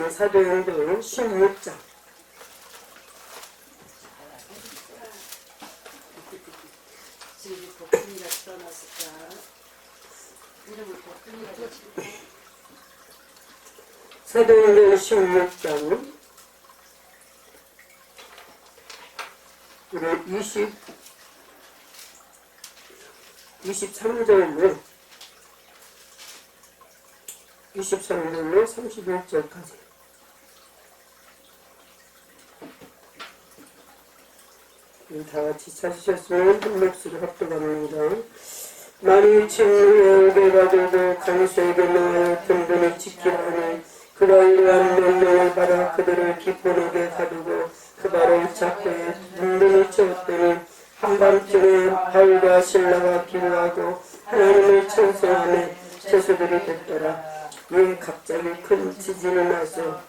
쓰신 사도행전 16장. 지금 복순이가 떠났을까? 이름을 복순이가 줬을까? 사도행전 16장 우리 23절로 31절까지 다같이 찾으셨으면 한 목소리 합독합니다. 만일 침례에 오게 가져도 강수에게 명하여 든든히 지키라니 그가 이러한 명령을 받아 그들을 기쁨에게 가두고 그 발을 잡고에 든든히 채웠더니 한밤중에 바울과 신라가 기도하고 하나님을 찬송하며 제수들이 됐더라. 이에 갑자기 큰 지진이 나서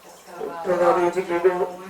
도가 움직이고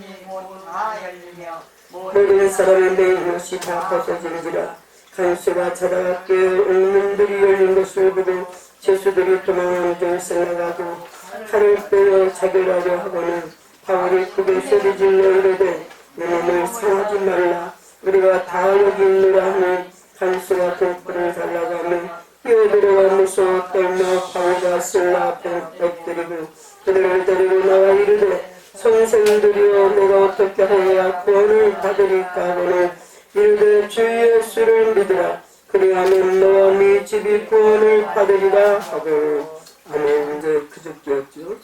모든 사람의 매일 옷이 다 벗어진지라. 강수가 자다가 깨어 옥문들이 열린 것을 보고 제수들이 도망하는 줄 생각하고 칼을 빼어 자결하려 하고는 바울이 크게 소리질러 이르되 내 몸을 상하지 말라. 우리가 다 여기 있느라 하니 강수가 그 뿔을 달라가며 뛰어들어와 무서워 떨며 바울과 실라 앞에 엎드리고 그들을 데리고 나와 이르되 선생들이여 내가 어떻게 하여야 구원을 받으리까 하고는 이르되 주 예수를 믿으라. 그리하면 너와 네 집이 구원을 받으리라 하고. 아멘. 이제 그저께였죠.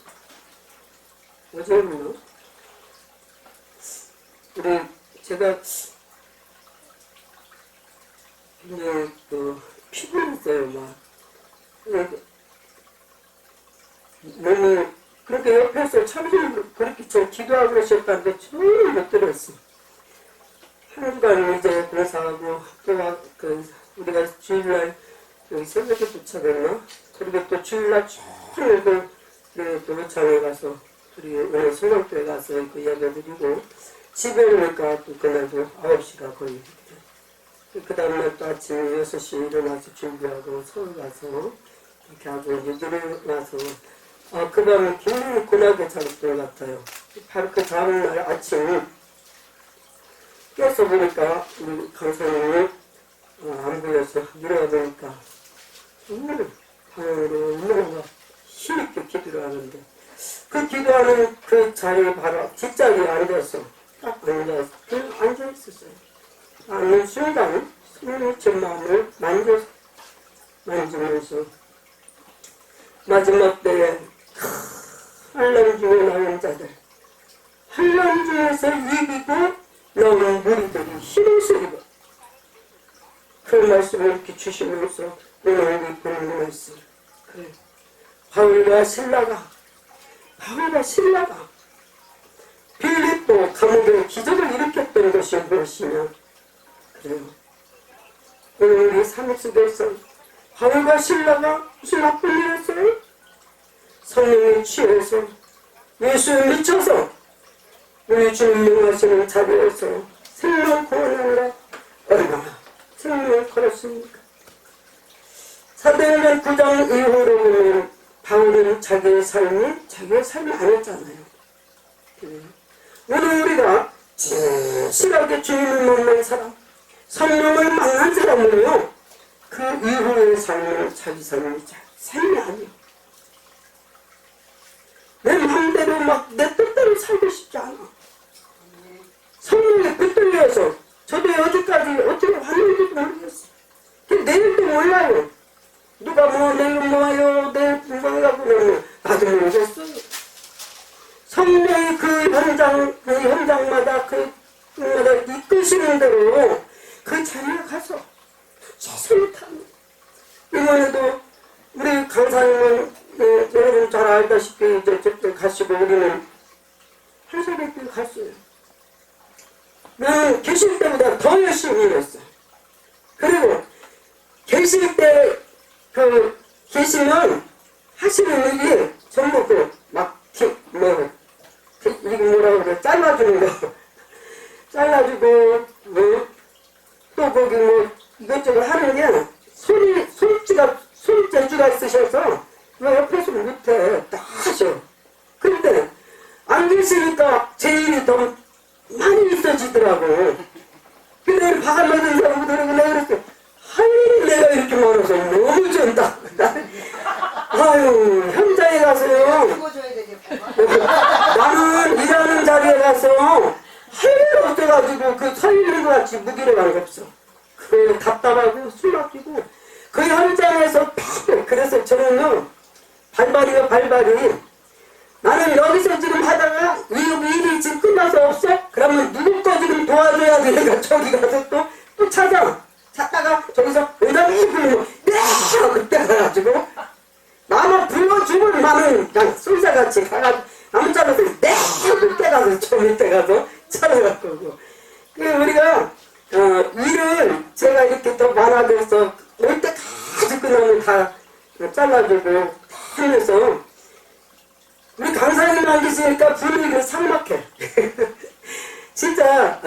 어제였나? 우리 제가 이제 피곤했어요. 막 몸이 그렇게 옆에서 참으로 그렇게 저 기도하고 그러셨다는데 전혀 못 들었어. 한 주간 이제 그래서 하고 또 우리가 주일날 여기 새벽에 도착했나? 그리고 또 주일날 전혀 또 노창에 가서 우리 오늘 성경교회 가서 그 이야기해드리고 집에 오니까 또 그날도 9시가 거의 그 다음날 또 아침 6시에 일어나서 준비하고 서울 가서 이렇게 하고 이제 일어나서 그 밤에 굉장히 고나게 잤던 것 같아요. 바로 그 다음날 아침 깨서 보니까 우리 강사님이 안 보여서 일어나 보니까 정말 방으로 얼마나 힘있게 기도를 하는데 그 기도하는 그 자리에 바로 뒷자리에 앉아서 딱 앉아있었어요. 앉는 순간 성령이 제 마음을 만지면서 마지막 때에 환난 중에 나온 자들 환난 중에서 이기고 나오는 무리들이 힘을 쓰리고 그 말씀을 이렇게 주시면서 오늘 보는 말씀 그래. 바울과 신라가 빌립보 감옥에 기적을 일으켰던 것이 무엇이냐. 그래요. 오늘 우리 삶 속에서 바울과 신라가 무슨 나쁜 일 했어요? 성령에 취해서 예수에 미쳐서 우리 주님 명하시는 자리에서 생명 구원하느라 얼마나 생명을 걸었습니까? 사도행전 9장 이후로 보면 바울은 자기의 삶이 아니었잖아요. 오늘 우리가 진실하게 주님을 만난 사람, 성령을 만난 사람은요, 그 이후의 삶은 자기 삶이 아니에요. 내 마음대로 내 뜻대로 살고 싶지 않아. 성령의 붙들려서 저도 여기까지 어떻게 왔는지도 모르겠어요. 내일도 몰라요. 누가 내일 뭐예요, 내일 뭐라고 그러면 나도 모르겠어요. 성령이 그 현장마다 이끄시는 대로 그 자리에 가서 최선을 다합니다. 이번에도 우리 강사님은 여러분 잘 알다시피 이제 저때 가시고 우리는 한사백길 갔어요. 나는 계실 때보다 더 열심히 일했어요. 그리고 계실 때 계시면 하시는 일이 전부 이게 뭐라고 그래, 잘라주는 거. 잘라주고, 또 거기 이것저것 하는 게 손재주가 있으셔서 옆에서 못해. 다 하셔. 근데 계시니까 제 일이 더 많이 있어지더라고. 근데 바가 맞은 사람이 들어오고 내가 그랬어. 할 일이 내가 이렇게 많아서 너무 전다. 아유, 현장에 가서요. 죽어줘야 되겠다. 나는 일하는 자리에 가서 할 일 없어가지고 그 서 있는 것 같이 무기력한 게 없어. 그 답답하고 술 막히고 그 현장에서 그래서 저는요 발발이요 발발이 나는 여기서 지금 하다가 이 일이 지금 끝나서 없어? 그러면 누구 거 지금 도와줘야 되니까 저기 가서 또 찾다가 저기서 의장이 불리고 그때 가가지고 나만 불러주면 나는 그냥 술사같이 가가지고 나무 잘라서 그때 가서 저 밑에 가서 찾아갈 거고 그 우리가 일을 제가 이렇게 더 많아져서 올 때까지 끝나면 다 잘라주고 하면서 우리 강사님만 계시니까 분위기가 삭막해. 진짜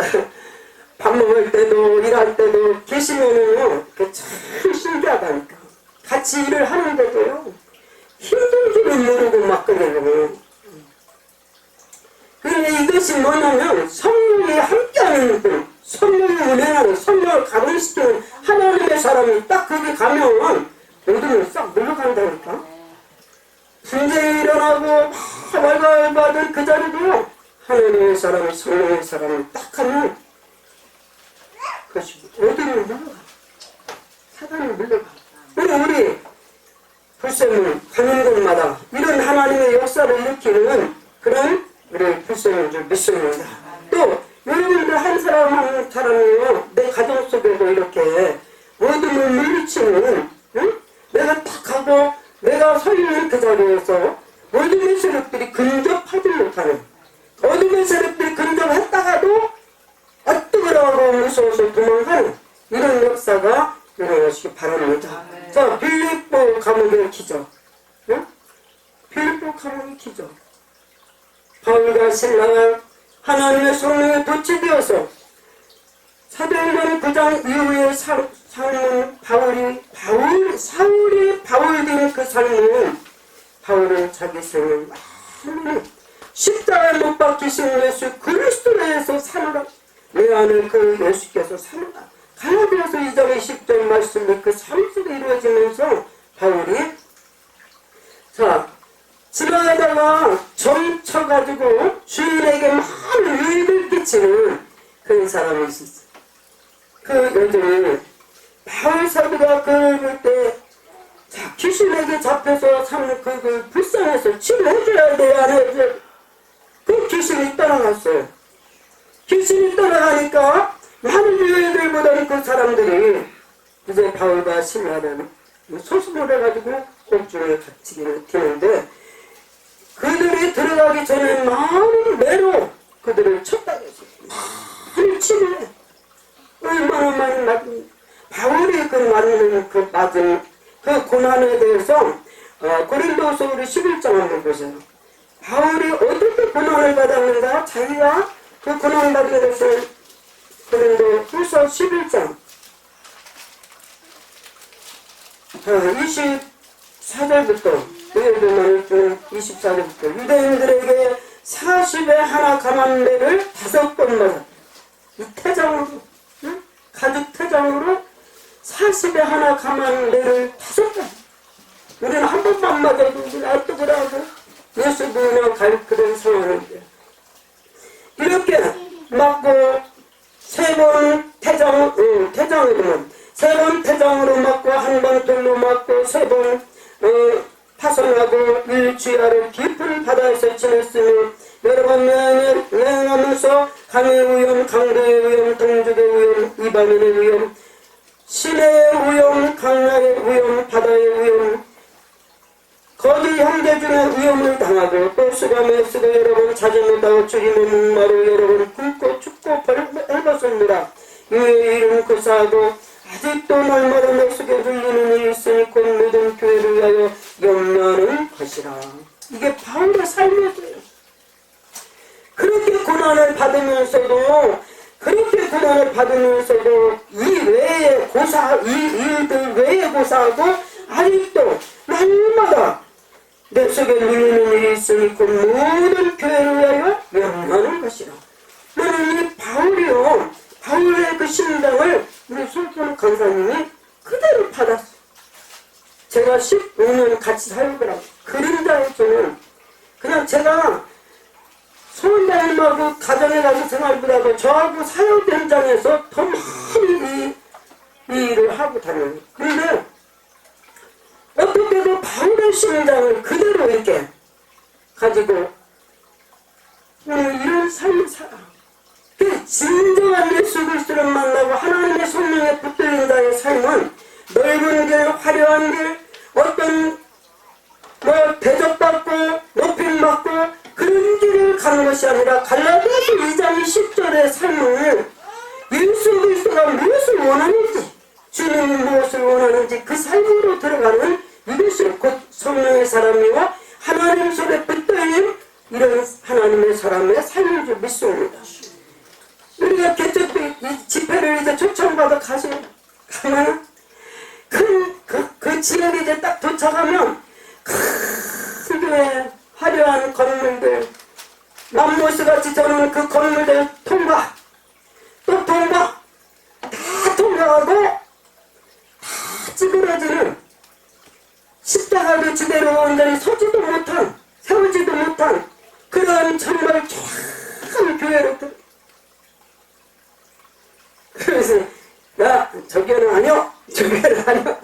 밥 먹을 때도 일할 때도 계시면은요 참 신기하다니까. 같이 일을 하는데도요 힘든 줄을 모르고 막 그러고. 그런데 이것이 뭐냐면 성령이 함께하는 분, 성령이 운행하는, 성령을 가동시키는 하나님의 사람이 딱 거기 가면 모두는 싹 물러간다니까. 분쟁이 일어나고 말발발하던 그 자리도요 하나님의 사람이 성령의 사람이 딱 하면 그것이 어디를 물러가. 사단을 물러가. 우리 불sem을 가는 곳마다 이런 하나님의 역사를 일으키는 그런 우리 불sem인 줄 믿습니다. 또 여러분들 한 사람 한 사람이요 내 가정 속에도 이렇게 어둠을 물리치는 응? 내가 딱 하고 내가 서 있는 그 자리에서 어둠의 세력들이 근접하지 못하는 어둠의 세력들이 근접했다가도 뜨거라고 무서워서 도망가는 이런 역사가 일어나시기 바랍니다. 자, 빌립보 감옥의 기적. 응? 빌립보 감옥의 기적. 바울과 실라가 하나님의 성령에 도취되어서 사도행전 9장 이후의 삶은 사울이 바울된 그 삶은 바울은 자기 생을 많은 십자가에 못 박히신 예수 그리스도에서 사느라 내 안에 그 예수께서 사느라 갈라디아서 2장 20절 말씀이 그 삶 속에 이루어지면서 바울이 지나가다가 점쳐가지고 주인에게 많은 유익을 끼치는 그런 사람이 있었어요. 그 여전히 바울 사도가 그럴 때 귀신에게 잡혀서 그 불쌍해서 치료해줘야 돼, 안 해줘야 돼. 그 귀신이 떠나갔어요. 귀신이 떠나가니까 많은 유해들보다는 그 사람들이 이제 바울과 신라는 소송을 해가지고 옥중에 갇히게 되는데 그들이 들어가기 전에 많은 매로 그들을 쳤다고 했어요. 많이 치료해. 얼마나 많이 맞은 바울이 맞은 그 고난에 대해서 고린도서 우리 11장 한번 보세요. 바울이 어떻게 고난을 받았는가? 자기가 그 고난을 받은 것을 고린도후서 11장 24절부터 24절부터 유대인들에게 40에 하나 감한매를 5번 맞았다. 이 태장으로 가죽 태장으로 40에 하나 감한매를 5번. 우리는 한 번만 맞아도 우리가 뜨거라고 예수 부인을 갈 그런 상황인데 이렇게 맞고 3번 태장으로만 3번 태장으로 맞고 1번 돌로 맞고 3번 파손하고 일주야를 깊은 바다에서 지냈으며 여러 번 여행하면서 강의 위험, 강도의 위험, 동족의 위험, 이방인의 위험, 시내의 위험, 강락의 위험, 바다의 위험, 거기 형제 중에 위험을 당하고 또 수감에 쓰고 여러 번 자지 못하고 죽임의 목마로 여러 번 굶고 춥고 밟았습니다. 이의 이름 고사하고 아직도 날마다 내 속에 들리는 일이 있으니 곧 모든 교회를 위하여 염려하는 것이라. 이게 바울의 삶이었어요. 그렇게 고난을 받으면서도 이 일들 외에 고사하고 아직도 날마다 내 속에 눌리는 일이 있으니 그 모든 교회를 위하여 명령하는 것이라. 너는 이 바울이요, 바울의 그 심장을 우리 손편욱 강사님이 그대로 받았어. 제가 15년 같이 살거라고. 그림자의 저는 그냥 제가 소원장님하고 가정에 가서 생활보다도 저하고 사역 현장에서 더 많이 이 일을 하고 다녀요. 그런데 어떻게도 바울의 심장을 그대로 이렇게 가지고 이런 삶을 살아. 그 진정한 예수 그리스도를 만나고 하나님의 성령에 붙들린 자의 삶은 넓은 길, 화려한 길, 어떤 대접받고 높임받고 그런 길을 가는 것이 아니라 갈라디아서 2장 10절의 삶을 예수 그리스도가 무엇을 원하는지, 주님이 무엇을 원하는지 그 삶으로 들어가는 이것이 곧 성령의 사람이와 하나님 속에 붙들린 이런 하나님의 사람의 삶인 줄 믿습니다. 우리가 개척 집회를 이제 초청받아 가면 그 지역에 이제 딱 도착하면 크게 화려한 건물들, 맘모스같이 저는 그 건물들 통과, 또 통과, 다 통과하고 다 찌그러지는 십자가를 지대로 온전히 서지도 못한, 세우지도 못한 그런 정말 쫙한 교회로 들어. 그래서 야, 저기는 아니요, 저기는 아니요.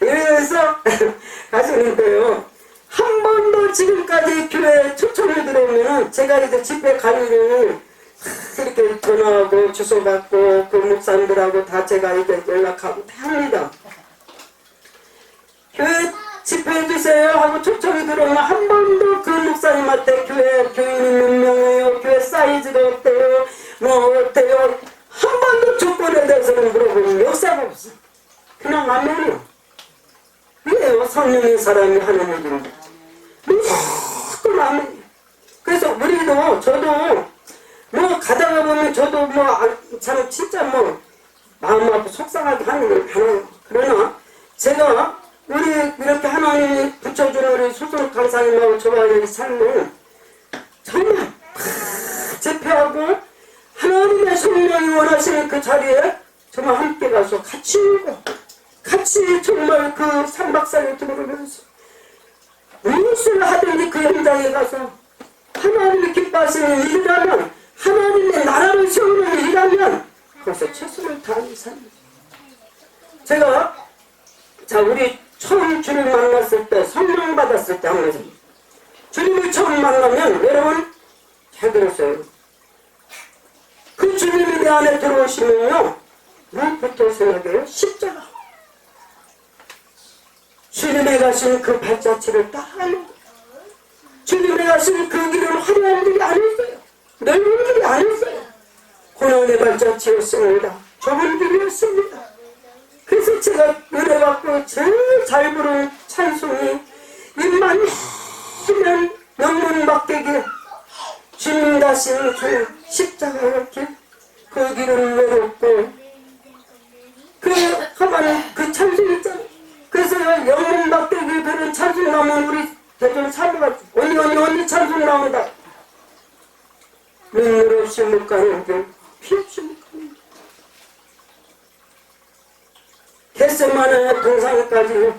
이래서 가시는데요. 한 번도 지금까지 교회 초청을 들어오면 제가 이제 집회 강의를 이렇게 전화하고 주소받고 그 목사님들하고 다 제가 이제 연락하고 다 합니다. 교회 집회해주세요 하고 초청이 들어오면 한 번도 그 목사님한테 교회 교인이 몇 명이에요, 교회 사이즈가 어때요, 뭐 어때요, 한 번도 조건에 대해서는 물어보는 역사가 없어. 그냥 아멘이요. 왜요? 성령의 사람이 하는 일인데 무조건 아멘이요. 그래서 우리도 저도 뭐 가다가 보면 저도 뭐 참 진짜 뭐 마음 아프고 속상하게 하는 걸 하나요. 그러나 제가 우리 이렇게 하나님이 붙여주는 우리 소속 강사님하고 저와의 삶을 정말 집회하고 하나님의 성령이 원하시는 그 자리에 정말 함께 가서 같이 울고 같이 정말 그 3박 4일 들어오면서 무엇을 하든지 그 현장에 가서 하나님이 기뻐하시는 일이라면, 하나님의 나라를 세우는 일이라면 그것에 최선을 다하는 삶이에요. 제가 우리 처음 주님 만났을 때, 성령 받았을 때 항상 주님을 처음 만나면 여러분 잘 들었어요. 그 주님이 내 안에 들어오시면요, 무엇부터 생각해요? 십자가. 주님의 가신 그 발자취를 따라가는 거예요. 주님의 가신 그 길은 화려한 길이 아니었어요. 넓은 길이 아니었어요. 고난의 발자취였습니다. 좁은 길이었습니다. 그래서 제가 은혜받고 제일 잘 부르는 찬송이 입만 열면 영문박대기 주님 가신 그 십자가의 길, 그 길은 외롭고 그 가만히 그 찬송 있잖아요. 그래서 영문박대기 그런 찬송 나오면 우리 대전 사모가 언니 찬송 나온다. 눈물 없이 못 가는 길, 피 없이 못 가는 길. 겟세마네 동상까지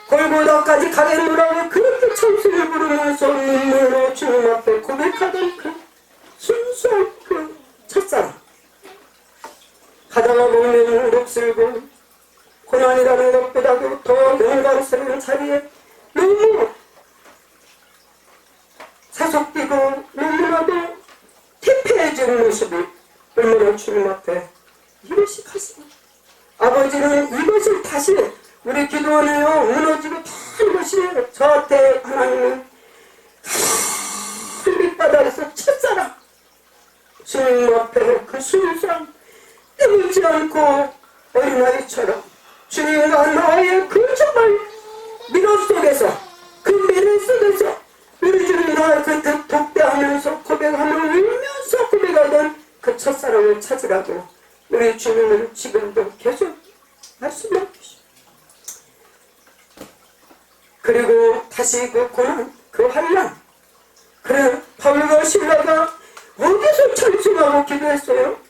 골고다까지 가겠노라고 그렇게 찬송을 부르면서 눈물로 주님 앞에 고백하던 그 순수한 그 첫사랑. 가다가 보면 녹슬고 고난이라는 것보다도 더 영광스러운 자리에 너무 사석되고 너무나도 태폐해진 모습이 얼마나 주님 앞에 이것이 가슴. 아버지는 이것을 다시 우리 기도원에요 무너지고 다 이것이 저한테 하나님은 밑바닥에서 첫사랑 주님 앞에 그 순수한 때묻지 않고 어린아이처럼 주님과 나의 그 정말 미로 속에서 그 미래 속에서 우리 주님 나의 그 독대하면서 고백하며 울면서 고백하던 그 첫사랑을 찾으라고 우리 주님은 지금도 계속 말씀하고 계십니다. 그리고 다시 그 고난, 그 환난. 그래, 바울과 실라가 어디서 찬송하고 기도했어요?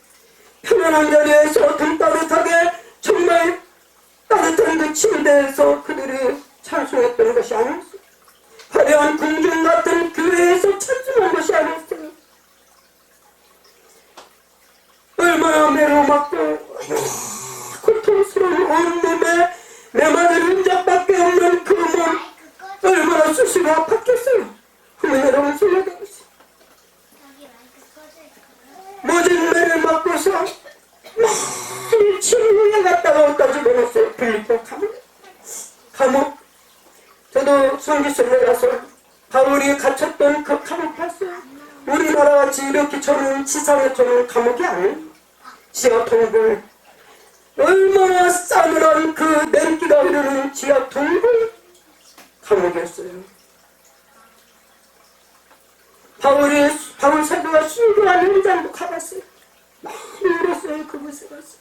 편안한 자리에서 등 따뜻하게 정말 따뜻한 그 침대에서 그들이 찬송했던 것이 아니었어요. 화려한 궁중 같은 교회에서 찬송한 것이 아니었어요. 얼마나 매로맞고 고통스러운 온몸에 메마른 흔적밖에 없는 그 몸, 얼마나 수시로 아팠겠어요. 그러면 여러분 생각해보세요. 모진 매를 맞고서 많이 침묵에 갔다가 어디다 집어넣었어요. 빌립보 감옥. 저도 선교소에 가서 바울이 갇혔던 그 감옥 봤어요. 우리나라 같이 이렇게 저는 지상에 저는 감옥이 아니에요. 지하 동굴, 얼마나 싸늘한 그 냉기가 흐르는 지하 동굴 감옥이었어요. 바울 사도가 순교한 현장도 가봤어요. 많이 울었어요. 그곳에 가서.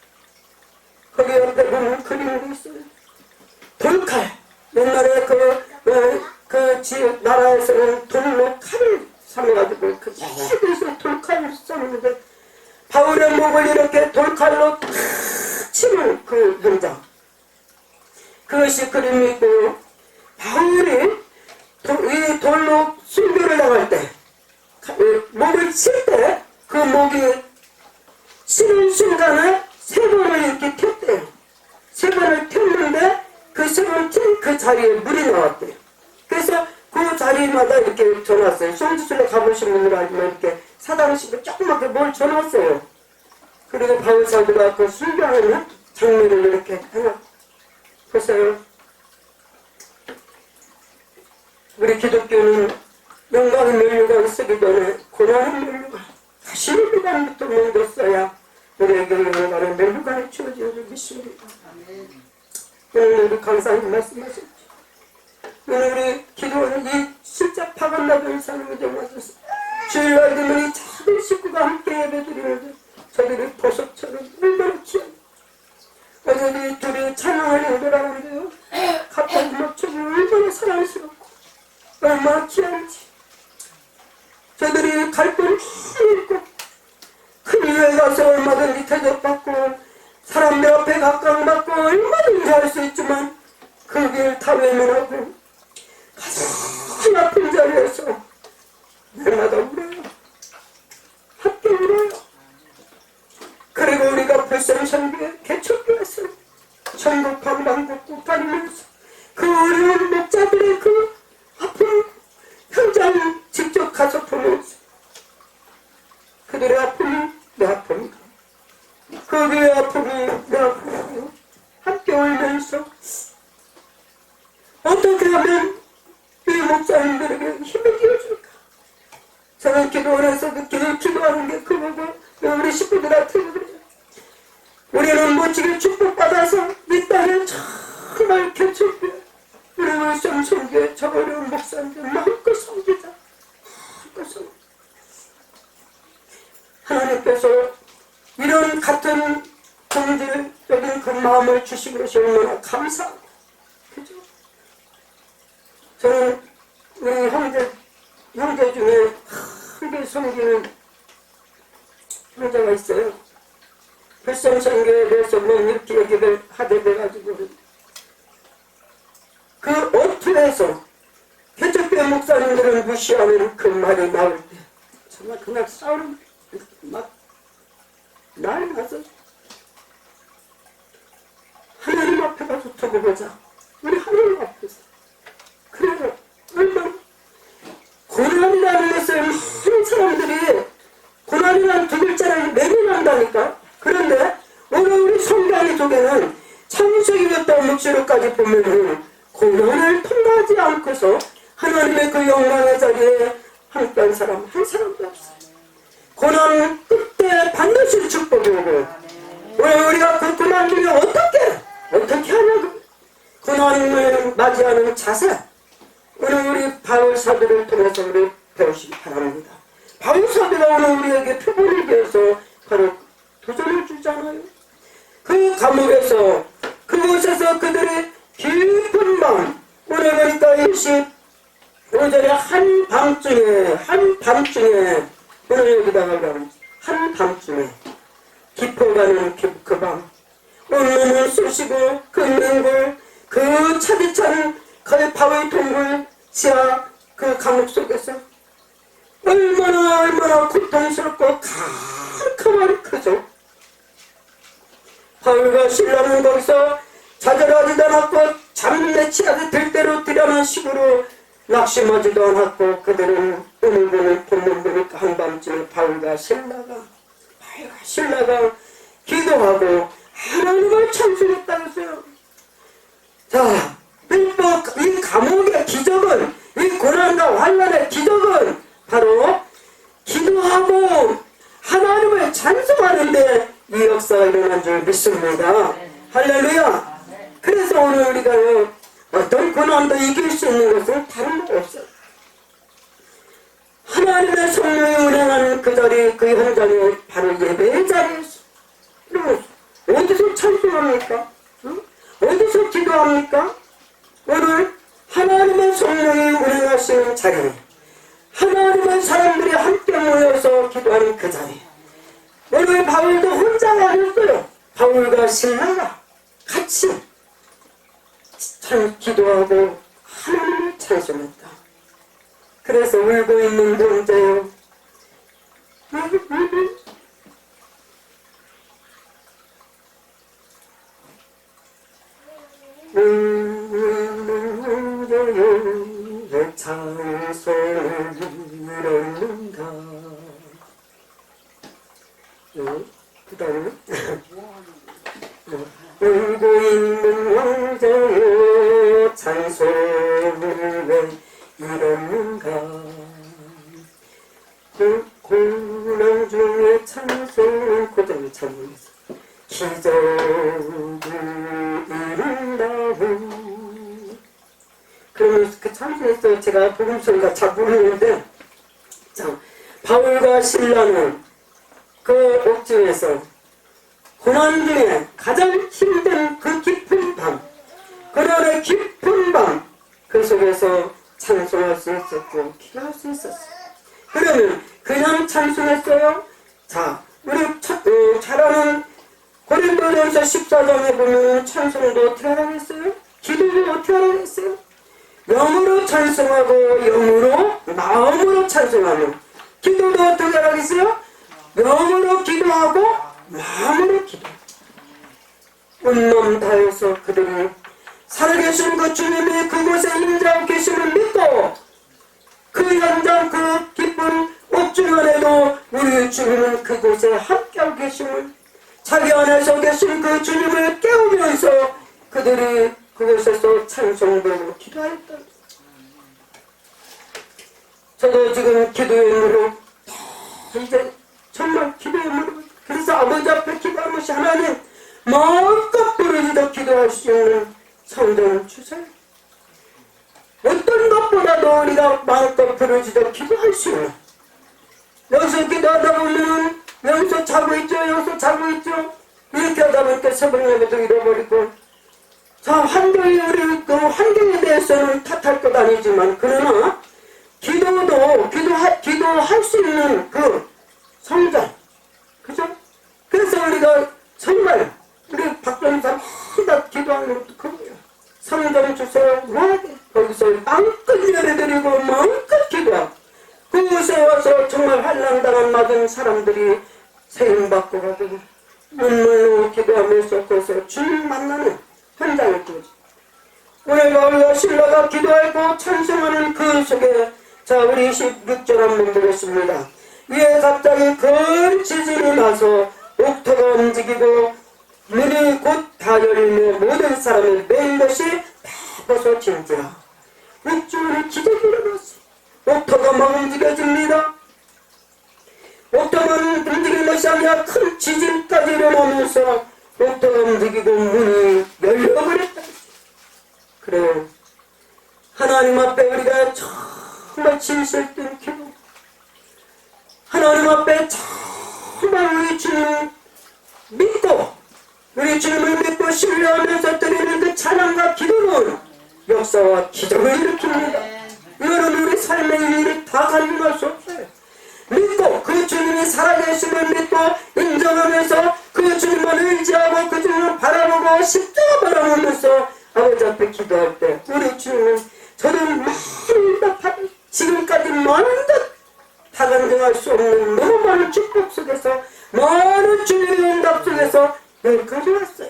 거기 옆에 보면 그림도 있어요. 돌칼. 옛날에 나라에서는 돌로 칼을 삼아가지고 그 해에서 돌칼을 썼는데 바울의 목을 이렇게 돌칼로 탁 치는 그 현장. 그것이 그림이고, 바울이 이 돌로 순교를 당할 때 목을 칠 때 그 목이 치는 순간에 3번을 이렇게 폈대요. 3번을 폈는데 그 3번 핀 그 자리에 물이 나왔대요. 그래서 그 자리마다 이렇게 전화했어요. 성지순례 가보신 분들 알지만 이렇게 사당식으로 조그맣게 뭘 전화했어요. 그리고 바울 사도가 그 순교하는 장면을 이렇게 해놨. 보세요. 우리 기독교는 영광의 면류관을 쓰기 전에 고난의 면류관, 다시는 비관부터 먼저 써야 우리에게 영광의 면류관이 주어지는 줄 믿습니다. 오늘 우리 강사님 말씀하셨죠. 오늘 우리 기도하는 이 진짜 파간나던 사람이 되어서 주일날 되면 이 작은 식구가 함께 예배드리는데 저들이 보석처럼 얼마나 귀한. 어제 둘이 찬양을 연결하는데요. 갑자기 막 저들이 얼마나 사랑스럽고 얼마나 귀한지. 저들이 갈 건 많이 있고 큰 교회 가서 얼마든지 대접받고 사람 내 앞에 각광받고 얼마든지 할 수 있지만 그 길 다 외면하고 가장 아픈 자리에서 날마다 울어요. 함께 울어요. 그리고 우리가 불성선교회 개척교회에서 전국 방방곡곡 다니면서 그 어려운 목자들의 그 아픈 현장 직접 가서 보면서 그들의 아픔이 내 아픔이고 그들의 아픔이 내 아픔이고 함께 울면서 어떻게 하면 이 목사님들에게 힘을 기워줄까. 저는 기도를 해서 그 기도하는 게 그거고 우리 식구들한테 그래요. 우리는 멋지게 축복받아서 이 땅에 정말 개척교회 우리 울산 선교회 저 어려운 목사님들 마음껏 섬기자. 마음껏 섬기자. 하나님께서 이런 같은 경제적인 그 마음을 주신 것이 얼마나 감사하고 그죠? 저는 우리 형제 중에 크게 섬기는 형제가 있어요. 불성선교에 대해서 뭐 이렇게 얘기를 하게 돼가지고 그 어투에서 개척교회 목사님들을 무시하는 그 말이 나올 때 정말 그날 싸우는 막 날 가서 하나님 앞에 가서 두고 보자. 우리 하나님 앞에서 그래서 얼마나 고난이라는 것을 많은 사람들이 고난이라는 두 글자를 매겨난다니까. 그런데 오늘 우리 성경의 속에는 창세기부터 묵시록까지 보면은 고난을 통과하지 않고서 하나님의 그 영광의 자리에 함께한 사람 한 사람도 없어요. 고난 끝에 반드시 축복이 오고 오늘 우리가 그 고난 중에 어떻게 하냐고 고난을 맞이하는 자세 오늘 우리 바울 사도를 통해서 우리 배우시기 바랍니다. 바울 사도가 오늘 우리에게 표본을 위해서 바로 도전을 주잖아요. 그 감옥에서 그곳에서 그들의 깊은 마음 오늘 보니까 이 25절에 한밤중에 오늘 여기다가 한밤중에 깊어가는 그 밤 온몸을 쑤시고 긁는 그 차디찬 그 바위 동굴 지하 그 감옥 속에서 얼마나 고통스럽고 캄캄하니 크죠. 바울과 신라는 거기서 좌절하지도 않았고 잠내 취하듯 들대로 뛰라는 식으로 낙심하지도 않았고 그들은 오늘 보는 본문 한밤중에 바울과 신라가 기도하고 하나님을 찬송했다고 했어요. 자, 이 감옥의 기적은, 이 고난과 환난의 기적은 바로 기도하고 하나님을 찬송하는데 이 역사가 일어난 줄 믿습니다. 할렐루야. 그래서 오늘 우리가요, 어떤 고난도 이길 수 있는 것은 다른 거 없어요. 하나님의 성령이 운행하는 그 자리, 그 현장이 바로 예배의 자리였어요. 어디서 찬송합니까? 어디서 기도합니까? 오늘 하나님의 성령이 운행하시는 자리, 하나님의 사람들이 함께 모여서 기도하는 그 자리. 오늘 바울도 혼자가 아니었어요. 바울과 신라가 같이 참 기도하고 하나님을 찬송했다. 그래서 울고 있는 동자요, 찬송을 부른다. 그 다음에 울고 있는 왕자여 찬송을 왜 이러는가. 고난 중에 찬송을 고전을 찬송했어. 기적을 이룬다고. 그러면 그 찬송에서 제가 복음서가 잘 모르는데, 자, 바울과 신라는 그 옥중에서 고난 중에 가장 힘든 그 깊은 밤, 고난의 깊은 밤, 그 속에서 찬송할 수 있었고 기도할 수 있었어요. 그러면 그냥 찬송했어요? 자, 우리 잘 아는 고린도전서 14장에 보면 찬송도 어떻게 하라겠어요? 기도도 어떻게 하라겠어요? 영으로 찬송하고 영으로 마음으로 찬송하며, 기도도 어떻게 하라겠어요? 영으로 기도하고 마음으로 기도. 온 마음 다해서 그들이 살아계신 그 주님이 그곳에 임재하고 계심을 믿고 그 현장 그 기쁜 옥중 안에도 우리 주님은 그곳에 함께하고 계심을, 자기 안에서 계신 그 주님을 깨우면서 그들이 그곳에서 찬송으로 기도하였다. 저도 지금 기도의 무릎, 이제 정말 기도의 무릎, 그래서 아버지 앞에 기도하면서 하나님 마음껏 부르짖어 기도할 수 있는 성전을 주세요. 어떤 것보다도 우리가 마음껏 부르짖어 기도할 수 있는, 여기서 기도하다 보면 여기서 자고 있죠, 여기서 자고 있죠, 이렇게 하다 보니까 새벽 예배도 잃어버리고, 자, 환경이 우리 그 환경에 대해서는 탓할 것 아니지만, 그러나 기도할 수 있는 그 성전, 그죠? 그래서 우리가 정말 우리 박정사 다 기도하는 것도 그거예요. 성전 주세요. 거기서 마음껏 예배드리고 마음껏 기도하고, 그곳에 와서 정말 환난당한 맞은 사람들이 세임받고 가고 눈물로 기도하면서 거기서 주님 만나는 현장을 보지. 오늘 바울과 신라가 기도하고 찬송하는 그 속에, 자, 우리 16절 한번 보겠습니다. 위에 갑자기 큰 지진이 나서 옥토가 움직이고 문이 곧 다 열리며 모든 사람이 맨 것이 다 벗어진지라. 옥중에 기적이 일어났어. 옥토가 막 움직여집니다. 옥토만 움직이는 것이 아니라 큰 지진까지 일어나면서 옥토가 움직이고 문이 열려버렸다. 그래요. 하나님 앞에 우리가 정말 진실된 기도, 하나님 앞에 정말 우리 주님을 믿고, 우리 주님을 믿고 신뢰하면서 드리는 그 찬양과 기도는 역사와 기적을 일으킵니다. 이거는 우리 삶의 일이 다 가능할 수 없어요. 믿고 그 주님이 살아계심을 믿고 인정하면서 그 주님만 의지하고 그 주님을 바라보고 십자가 바라보면서 아버지 앞에 기도할 때 우리 주님은 저는 지금까지 많은 것 다감당할 수 없는 너무 많은 축복 속에서 많은 주님의 응답 속에서 여기까지 왔어요.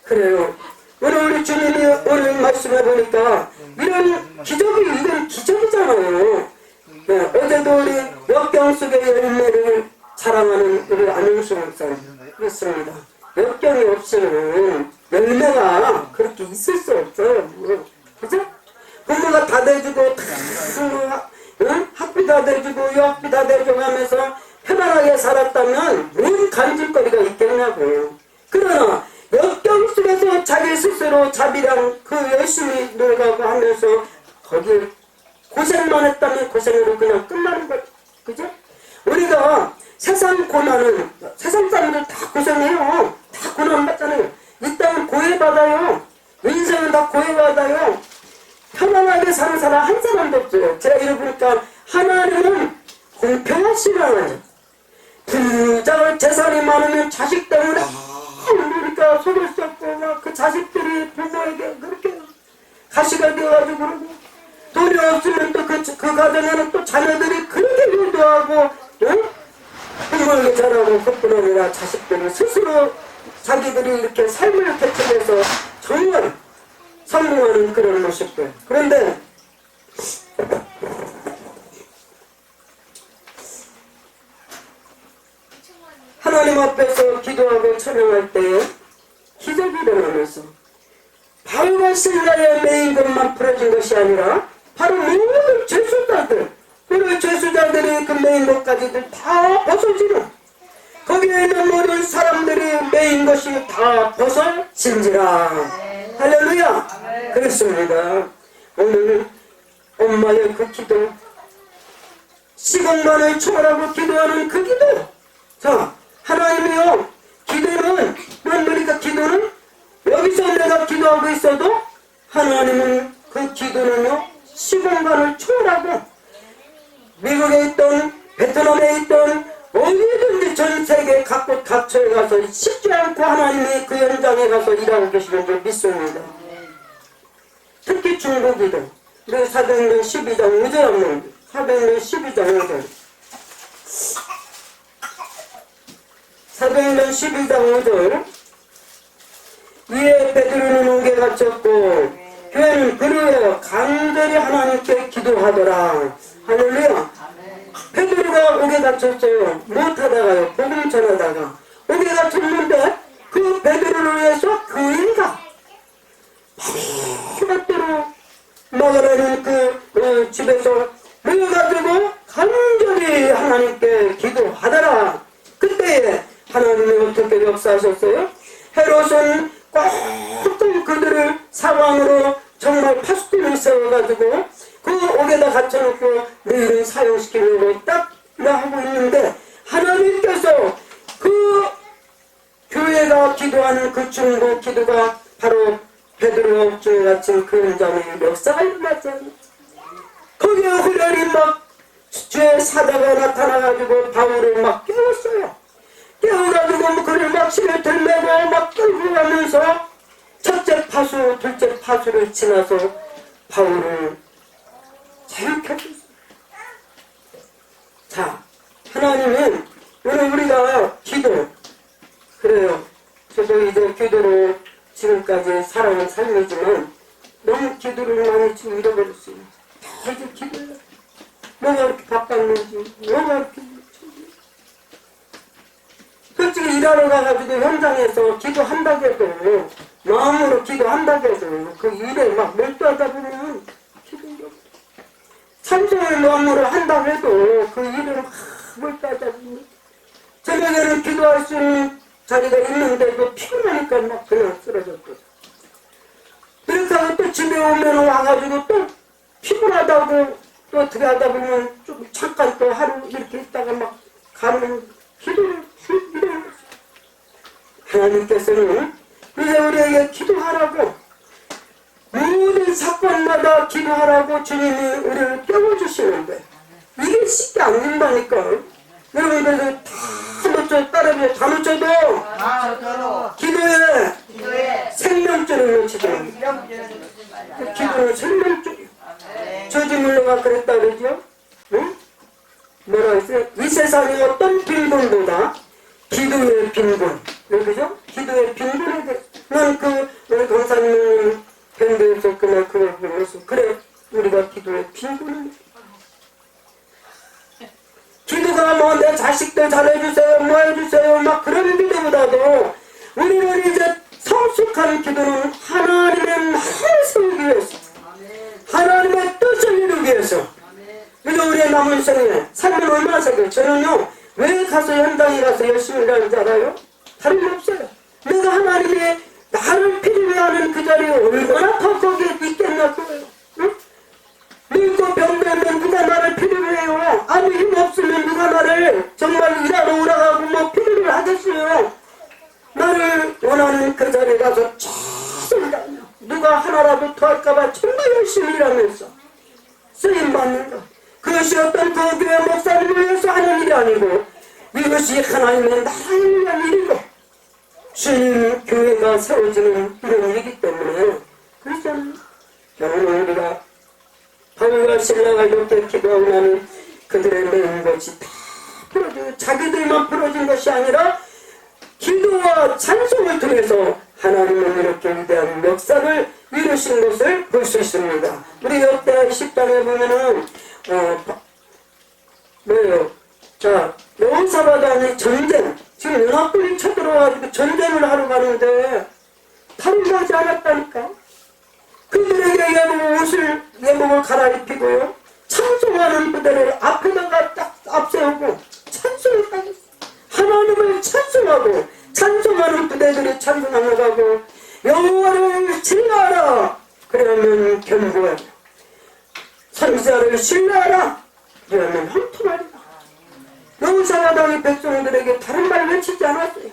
그래요. 우리 주님이 오늘 말씀해 보니까 이런 기적이 이건 기적이잖아요. 네, 어제도 우리 역경 속의 열매를 자랑하는 우리 안영수 목사님 그렇습니다. 역경이 없이는 열매가 그렇게 있을 수 없어요. 그죠? 부모가 다 대주고 학비 다 대주고 유학비 다 대주고 하면서 편안하게 살았다면 뭔 간질거리가 있겠냐고요. 그러나 역경 속에서 자기 스스로 자비랑 그 열심히 노력하고 하면서 거기에 고생만 했다면 고생으로 그냥 끝나는 거죠. 그죠? 우리가 세상 고난은 세상 사람들 다 고생해요. 다 고난 받잖아요. 이 땅은 고해받아요. 인생은 다 고해받아요. 편안하게 사는 사람 한 사람도 없어요. 제가 이러니까 하나님은 공평하시는 하나님. 부자가 재산이 많으면 자식 때문에 그러니까 속을 썩고 막 그 자식들이 부모에게 그렇게 가시가 되어가지고 그러고 돈이 없으면 또 그 가정에는 또 자녀들이 그렇게 효도하고 부모에게 잘하고 그뿐 아니라 자식들은 스스로 자기들이 이렇게 삶을 개척해서 정말 성공하는 그런 모습들. 그런데 하나님 앞에서 기도하고 찬양할 때에 기적이 일어나면서 바울과 실라의 메인 것만 풀어진 것이 아니라 바로 모든 죄수자들 그리고 죄수자들이 그 메인 것까지도 다 벗어지는 거기에 있는 모든 사람들이 메인 것이 다 벗어진지라. 할렐루야. 그렇습니다. 오늘 엄마의 그 기도 시공간을 초월하고 기도하는 그 기도. 자, 하나님이요, 기도는 그러니까 기도는 여기서 내가 기도하고 있어도 하나님은 그 기도는요 시공간을 초월하고 미국에 있던 베트남에 있던 어디든지 전 세계 각곳 각처에 가서 쉽지 않고 하나님이 그 현장에 가서 일하고 계시는 줄 믿습니다. 특히 중국이도 우리 사도행전 12장 5절 한번 사도행전 12장 5절 사도행전 12장 5절 위에 베드로는 옥에 갇혔고 교회는 그를 간절히 하나님께 기도하더라. 할렐루야. 베드로가 옥에 갇혔어요. 못하다가요. 복음 전하다가 옥에 갇혔는데 그 베드로를 위해서 교회가 마음대로 막으라는 그 집에서 모여가지고 간절히 하나님께 기도하더라. 그때에 하나님이 어떻게 역사하셨어요? 헤롯은 꼭 그들을 사방으로 정말 파수꾼을 세워가지고 그 옥에다 갇혀놓고 너희를 사용시키려고 딱 하고 있는데 하나님께서 그 교회가 기도하는 그 중보 기도가 바로 베드로 옥중에 갇힌 그 현장의 역사가 일어났잖아요. 거기에 후련히 막 주의 사자가 나타나가지고 바울을 막 깨웠어요. 깨워가지고 그를 막 심을 들매고 막 끌고 가면서 첫째 파수, 둘째 파수를 지나서 바울을 자유케했어요. 자, 하나님은 오늘 우리가 기도, 그래요. 저도 이제 기도로 지금까지 살아온 삶이지만 너무 기도를 많이 지금 잃어버렸어요. 다 이제 기도해요. 뭐가 이렇게 바빴는지, 뭐가 이렇게 솔직히 일하러 가가지고 현장에서 기도한다고 해도 마음으로 기도한다고 해도 그 일에 막 몰두하다 보면 기도가 찬송을 마음으로 한다고 해도 그 일에 막 몰두하다 보면 저녁에는 기도할 수 있는 자리가 있는데도 피곤하니까 막 그냥 쓰러졌거든. 그렇게 하고 또 집에 오면 와가지고 또 피곤하다고 또 어떻게 하다 보면 좀 잠깐 또 하루 이렇게 있다가 막 가는 기도를 하나님께서는 이제 우리에게 기도하라고 사건마다 기도하라고 주님이 우리를 깨워주시는데 이게 쉽게 안 된다니까. 여러분들도 다 놓쳐 따라해서 다 놓쳐도 기도에 생명줄을 놓치지 마. 기도는 생명줄이야. 저지물로가 그랬다 그러죠? 응? 뭐라 했어요? 이 세상의 어떤 빈곤보다 기도의 빈곤. 그죠? 기도의 빈곤에 대해 난 우리 강사님 밴드에서 그날 그걸 보면서 그래 우리가 기도의 빈곤을 기도가 뭐 내 자식들 잘해주세요 뭐 해주세요 막 그런 기도보다도 우리는 이제 성숙한 기도는 하나님의 나라를 세우기 위해서 하나님의 뜻을 이루기 위해서 그래서 우리의 남은 생에 삶을 얼마나 살게요. 저는요 왜 가서 현장에 가서 열심히 일하는지 알아요? 다른 게 없어요. 내가 하나님이 나를 필요해하는 그 자리에 얼마나 더 거기에 있겠나 그거예요. 응? 늙고 병들면 누가 나를 필요해요. 아무 힘 없으면 누가 나를 정말 일하러 오라가고 뭐 필요를 하겠어요. 나를 원하는 그 자리에 가서 계속 일하며 누가 하나라도 더 할까봐 정말 열심히 일하면서 쓰임받는 것. 그것이 어떤 그 교회 목사님을 위해서 하는 일이 아니고 이것이 하나님의 나라를 위한 일이고 주님 교회가 세워지는 이런 일이기 때문에 그래서 오늘 우리가 바울과 실라가 이렇게 기도하고 나는 그들의 매운 것이 다 풀어지고 자기들만 풀어진 것이 아니라 기도와 찬송을 통해서 하나님은 이렇게 위대한 역사를 이루신 것을 볼 수 있습니다. 우리 역대 10장에 보면은 뭐예요? 자, 여호사밧이 전쟁 지금 연합군이 쳐들어와가지고 전쟁을 하러 가는데 탈을 하지 않았다니까. 그들에게 예복을 갈아입히고요. 찬송하는 그들을 앞에다가 딱 앞세우고 찬송을 했어. 하나님을 찬송하고 찬송하는 그대들이 찬송하며 가고 여호와를 신뢰하라. 그러면 견고하라. 선지자를 신뢰하라. 그러면 형통하리라. 여호사밧이 백성들에게 다른 말 외치지 않았어요.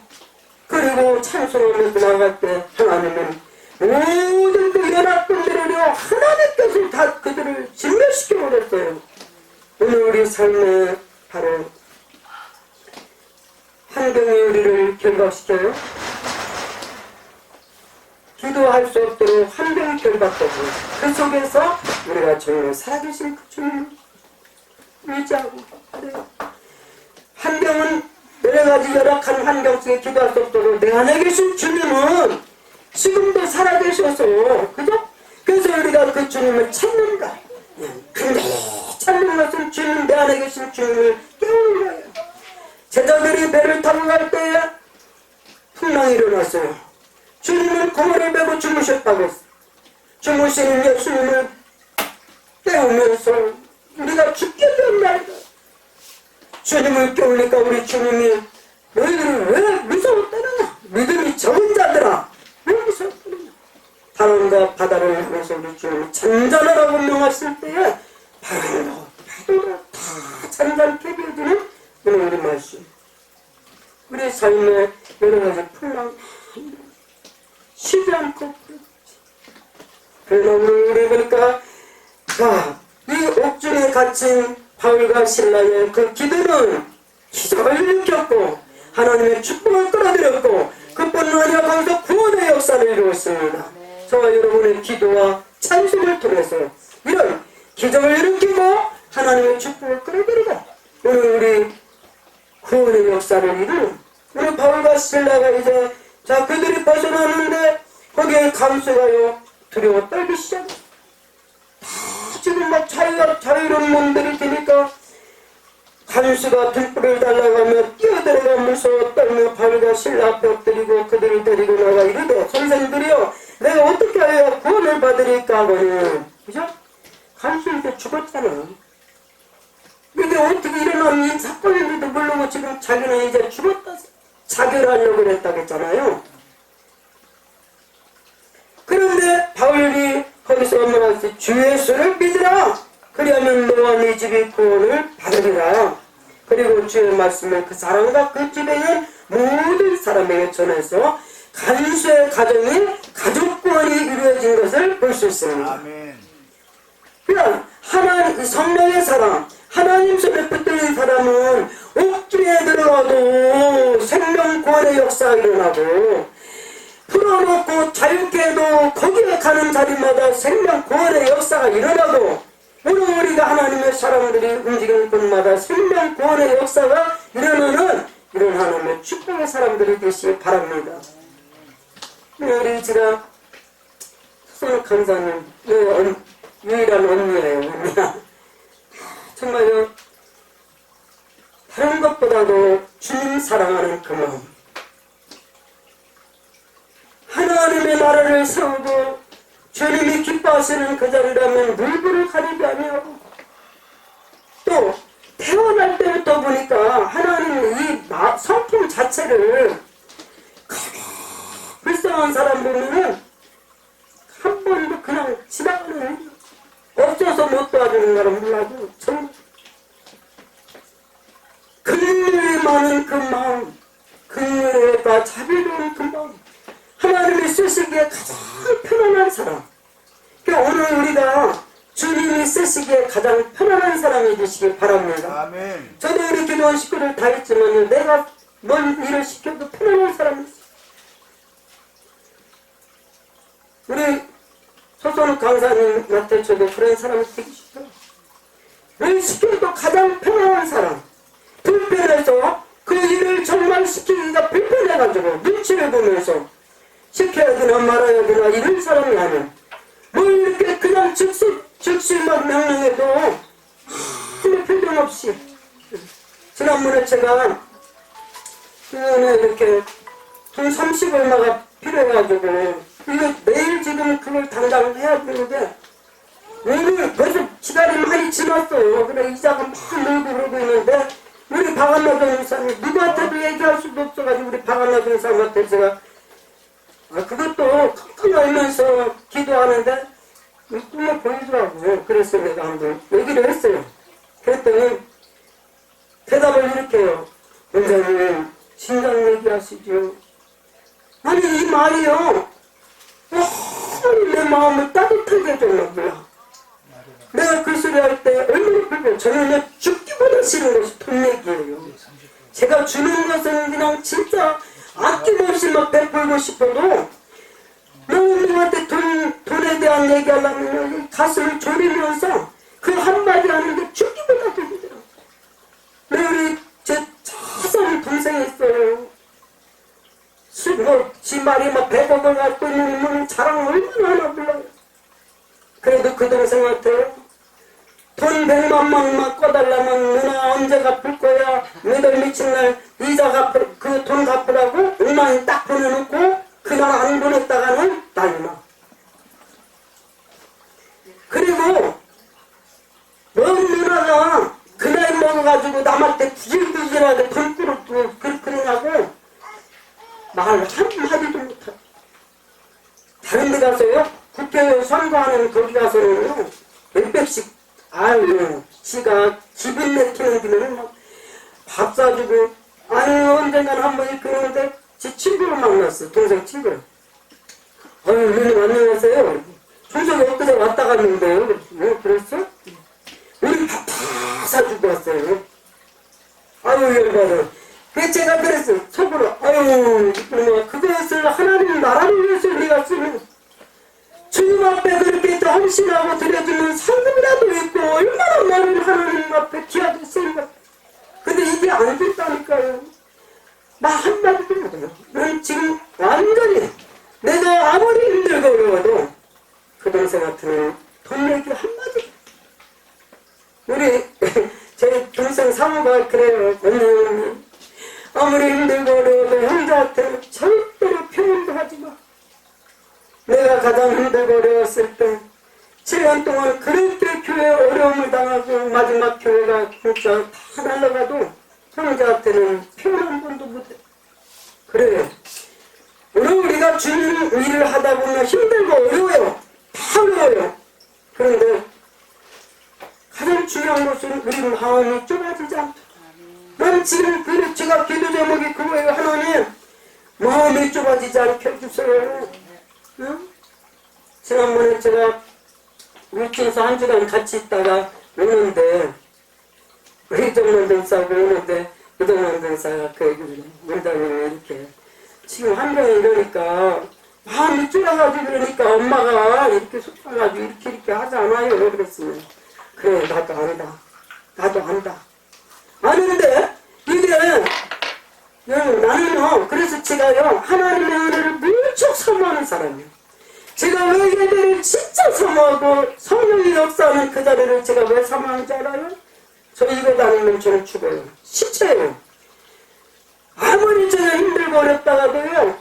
그리고 찬송하면서 나갈 때 하나님은 모든 그 연합군들을요 하나님께서 다 그들을 진멸시켜 버렸어요. 오늘 우리 삶에 바로 환경이 우리를 결박시켜요. 기도할 수 없도록 환경이 결박되고 그 속에서 우리가 정말 살아계신 그 주님을 의지하고 그래요. 환경은 여러 가지 열악한 환경 속에 기도할 수 없도록 내 안에 계신 주님은 지금도 살아계셔서 그죠? 그래서 우리가 그 주님을 찾는다. 근데 찾는 것은 주님 내 안에 계신 주님을 깨우는 거예요. 제자들이 배를 타고 갈 때에 풍랑이 일어났어요. 주님은 고모를 메고 주무셨다고 했어요. 주무시는 예수님을 깨우면서 우리가 죽게 된 날이다. 주님을 깨우니까 우리 주님이 너희들은 왜 무서웠다느냐? 믿음이 적은 자들아 왜 무서웠다느냐? 바람과 바다를 향해서 우리 주님이 잔잔하라고 명하실 때에 바람과 파도가 다 잔잔케 되어지는 오늘 우리 말씀. 우리 삶에 여러 가지 풍랑 쉬지 않고 그러나 우리 그러니까 이 옥중에 갇힌 바울과 실라의 그 기도는 기적을 일으켰고 하나님의 축복을 끌어들였고 그뿐 아니라 거기서 구원의 역사를 이루었습니다. 저와 여러분의 기도와 찬송을 통해서 이런 기적을 일으키고 하나님의 축복을 끌어들이고 오늘 우리 구원의 역사를 이루는 우리 바울과 실라가 이제 그들이 벗어났는데 거기에 감수가요 두려워 떨기 시작했어요. 지금 막 자유로운 몸들이 되니까 간수가 등불을 달라가며 뛰어들어가면서 떨며 바울과 실라 앞에 엎드리고 그들을 데리고 나가 이르되 선생들이여 내가 어떻게 하여야 구원을 받으리까 하거든. 그죠? 간수인데 죽었잖아. 이게 어떻게 일어난 이 사건인지도 모르고 지금 자기는 이제 죽었다 자결하려고 그랬다고 했잖아요. 그런데 바울이 거기서 말하지 주 예수를 믿으라. 그리하면 너와 네 집이 구원을 받으리라. 그리고 주의 말씀을 그 사람과 그 집에 있는 모든 사람에게 전해서 간수의 가정이 가족 구원이 이루어진 것을 볼 수 있습니다. 아멘. 그냥 하나님 성령의 사람, 하나님 손에 붙들린 사람은 옥중에 들어가도 생명 구원의 역사가 일어나고 풀어놓고 자유케 해도 거기에 가는 자리마다 생명 구원의 역사가 일어나고 오늘 우리가 하나님의 사람들이 움직이는 곳마다 생명 구원의 역사가 일어나는 이런 하나님의 축복의 사람들이 되시기 바랍니다. 우리 제가 수선 강사님 유일한 언니예요. 언니야. 정말요 다른 것보다도 주님 사랑하는 그 마음, 하나님의 나라를 세우고 주님이 기뻐하시는 그 자리라면 물불을 가리지 아니하고 또 태어날 때부터 보니까 하나님 이 성품 자체를 불쌍한 사람 보면은 한 번도 그냥 지나가는 없어서 못 도와주는 사람 몰라도 정말 긍휼이 많은 그 마음, 긍휼과 자비로운 그 마음, 하나님이 쓰시기에 가장 편안한 사람. 그러니까 오늘 우리가 주님이 쓰시기에 가장 편안한 사람이 되시길 바랍니다. 아멘. 저도 우리 기도원 식구들 다 했지만 내가 뭔 일을 시켜도 편안한 사람이 있어. 우리 소선욱 강사님한테 저도 그런 사람이 되기 싫어요. 일 시켜도 가장 편안한 사람. 불편해서 그 일을 정말 시키기가 불편해가지고 눈치를 보면서 시켜야 되나 말아야 되나 이런 사람이 아니야. 뭐 이렇게 그냥 즉시만 명령해도 아무 표정 없이. 지난번에 제가 이렇게 돈 30얼마가 필요해가지고 이거 매일 지금 그걸 당장 해야 되는데 오늘 벌써 기다림 많이 지났어요. 그래 이자가 막 늘고 그러고 있는데 우리 박한나 전사님 누구한테도 얘기할 수도 없어가지고 우리 박한나 전사님한테 제가 그것도 끙끙 앓면서 기도하는데 꿈에 보이더라고요. 그래서 내가 한번 얘기를 했어요. 그랬더니 대답을 이렇게 해요. 원장님 신장 얘기하시죠. 아니 이 말이요 내 마음을 따뜻하게 해줬나 몰라. 내가 그 소리 할 때 얼마나 불편. 저는 죽기보다 싫은 것이 돈 내기예요. 제가 주는 것은 그냥 진짜 아낌없이 막 베풀고 싶어도 누구한테 돈에 대한 얘기하려면 가슴을 졸이면서 그 한마디 하는데 죽기보다 더 힘들어. 우리 제 자선 동생이 있어요. 지 말이 막 100억을 갖고 있는 자랑 얼마나 하나 몰라요. 그래도 그 동생한테 돈 100만만 꺼달라면 누나 언제 갚을 거야? 매달 미친 날 이자 갚을 그 돈 갚으라고 5만원 딱 보내놓고 그날 안 보냈다가는 난리나. 그리고 너 누나가 그 나이 먹어가지고 남한테 부질부질하게 돈꾸럽고 그러냐고 말 한마디도 못하고. 다른 데 가서요 국회의원 선거하는 거기 가서는 몇백씩 아유 지가 기분 내키는 길에는 막 밥 사주고 아니 언젠간 한번 이렇게 오는데 제 친구를 만났어. 동생 친구를. 아유 누님 안녕하세요. 동생이 엊그제 왔다 갔는데요. 그랬어? 우리 밥 다 사주고 왔어요. 아유 열받아. 그래서 제가 그랬어요. 속으로 아유 그것을 하나님 나라를 위해서 우리가 쓰는 주님 앞에 그렇게 헌신하고 드려주는 상금이라도 있고 얼마나 많은 하나님 앞에 기하게 쓰는가. 근데 이게 안 됐다니까요. 나 한마디도 못해요. 난 지금 완전히 내가 아무리 힘들고 어려워도 그 동생한테는 돈 내기 한마디. 우리 제 동생 사모가 그래요. 언니 아무리 힘들고 어려워도 형제한테는 절대로 표현도 하지 마. 내가 가장 힘들고 어려웠을 때 7년 동안 그렇게 교회에 어려움을 당하고 마지막 교회가 진짜 다 날아가도 형제한테는 표현 한 번도 못해. 그래요. 오늘 우리가 주님 일을 하다 보면 힘들고 어려워요. 다 어려워요. 그런데 가장 중요한 것은 우리 마음이 좁아지지 않다. 난 지금 제가 기도 제목이 그거예요. 하나님 마음이 좁아지지 않게 해주세요. 응? 지난번에 제가 울진에서 한 주간 같이 있다가 오는데 의정만 등사하고 오는데 의정만 등사가 그 얘기를 원장님이 이렇게 지금 한 명이 이러니까 마음이 쫄아가지고 그러니까 엄마가 이렇게 속상가지고 이렇게 하잖아요. 그랬으면 그래 나도 안다. 나도 안다. 아는데 이게 나는요 그래서 제가요 하나님의 은혜를 무척 사모하는 사람이에요. 제가 왜 예배를 진짜 사모하고 성령이 역사하는 그 자리를 제가 왜 사모하는지 알아요? 저 이거 다니면 저는 죽어요. 시체예요. 아무리 제가 힘들고 어렵다가도요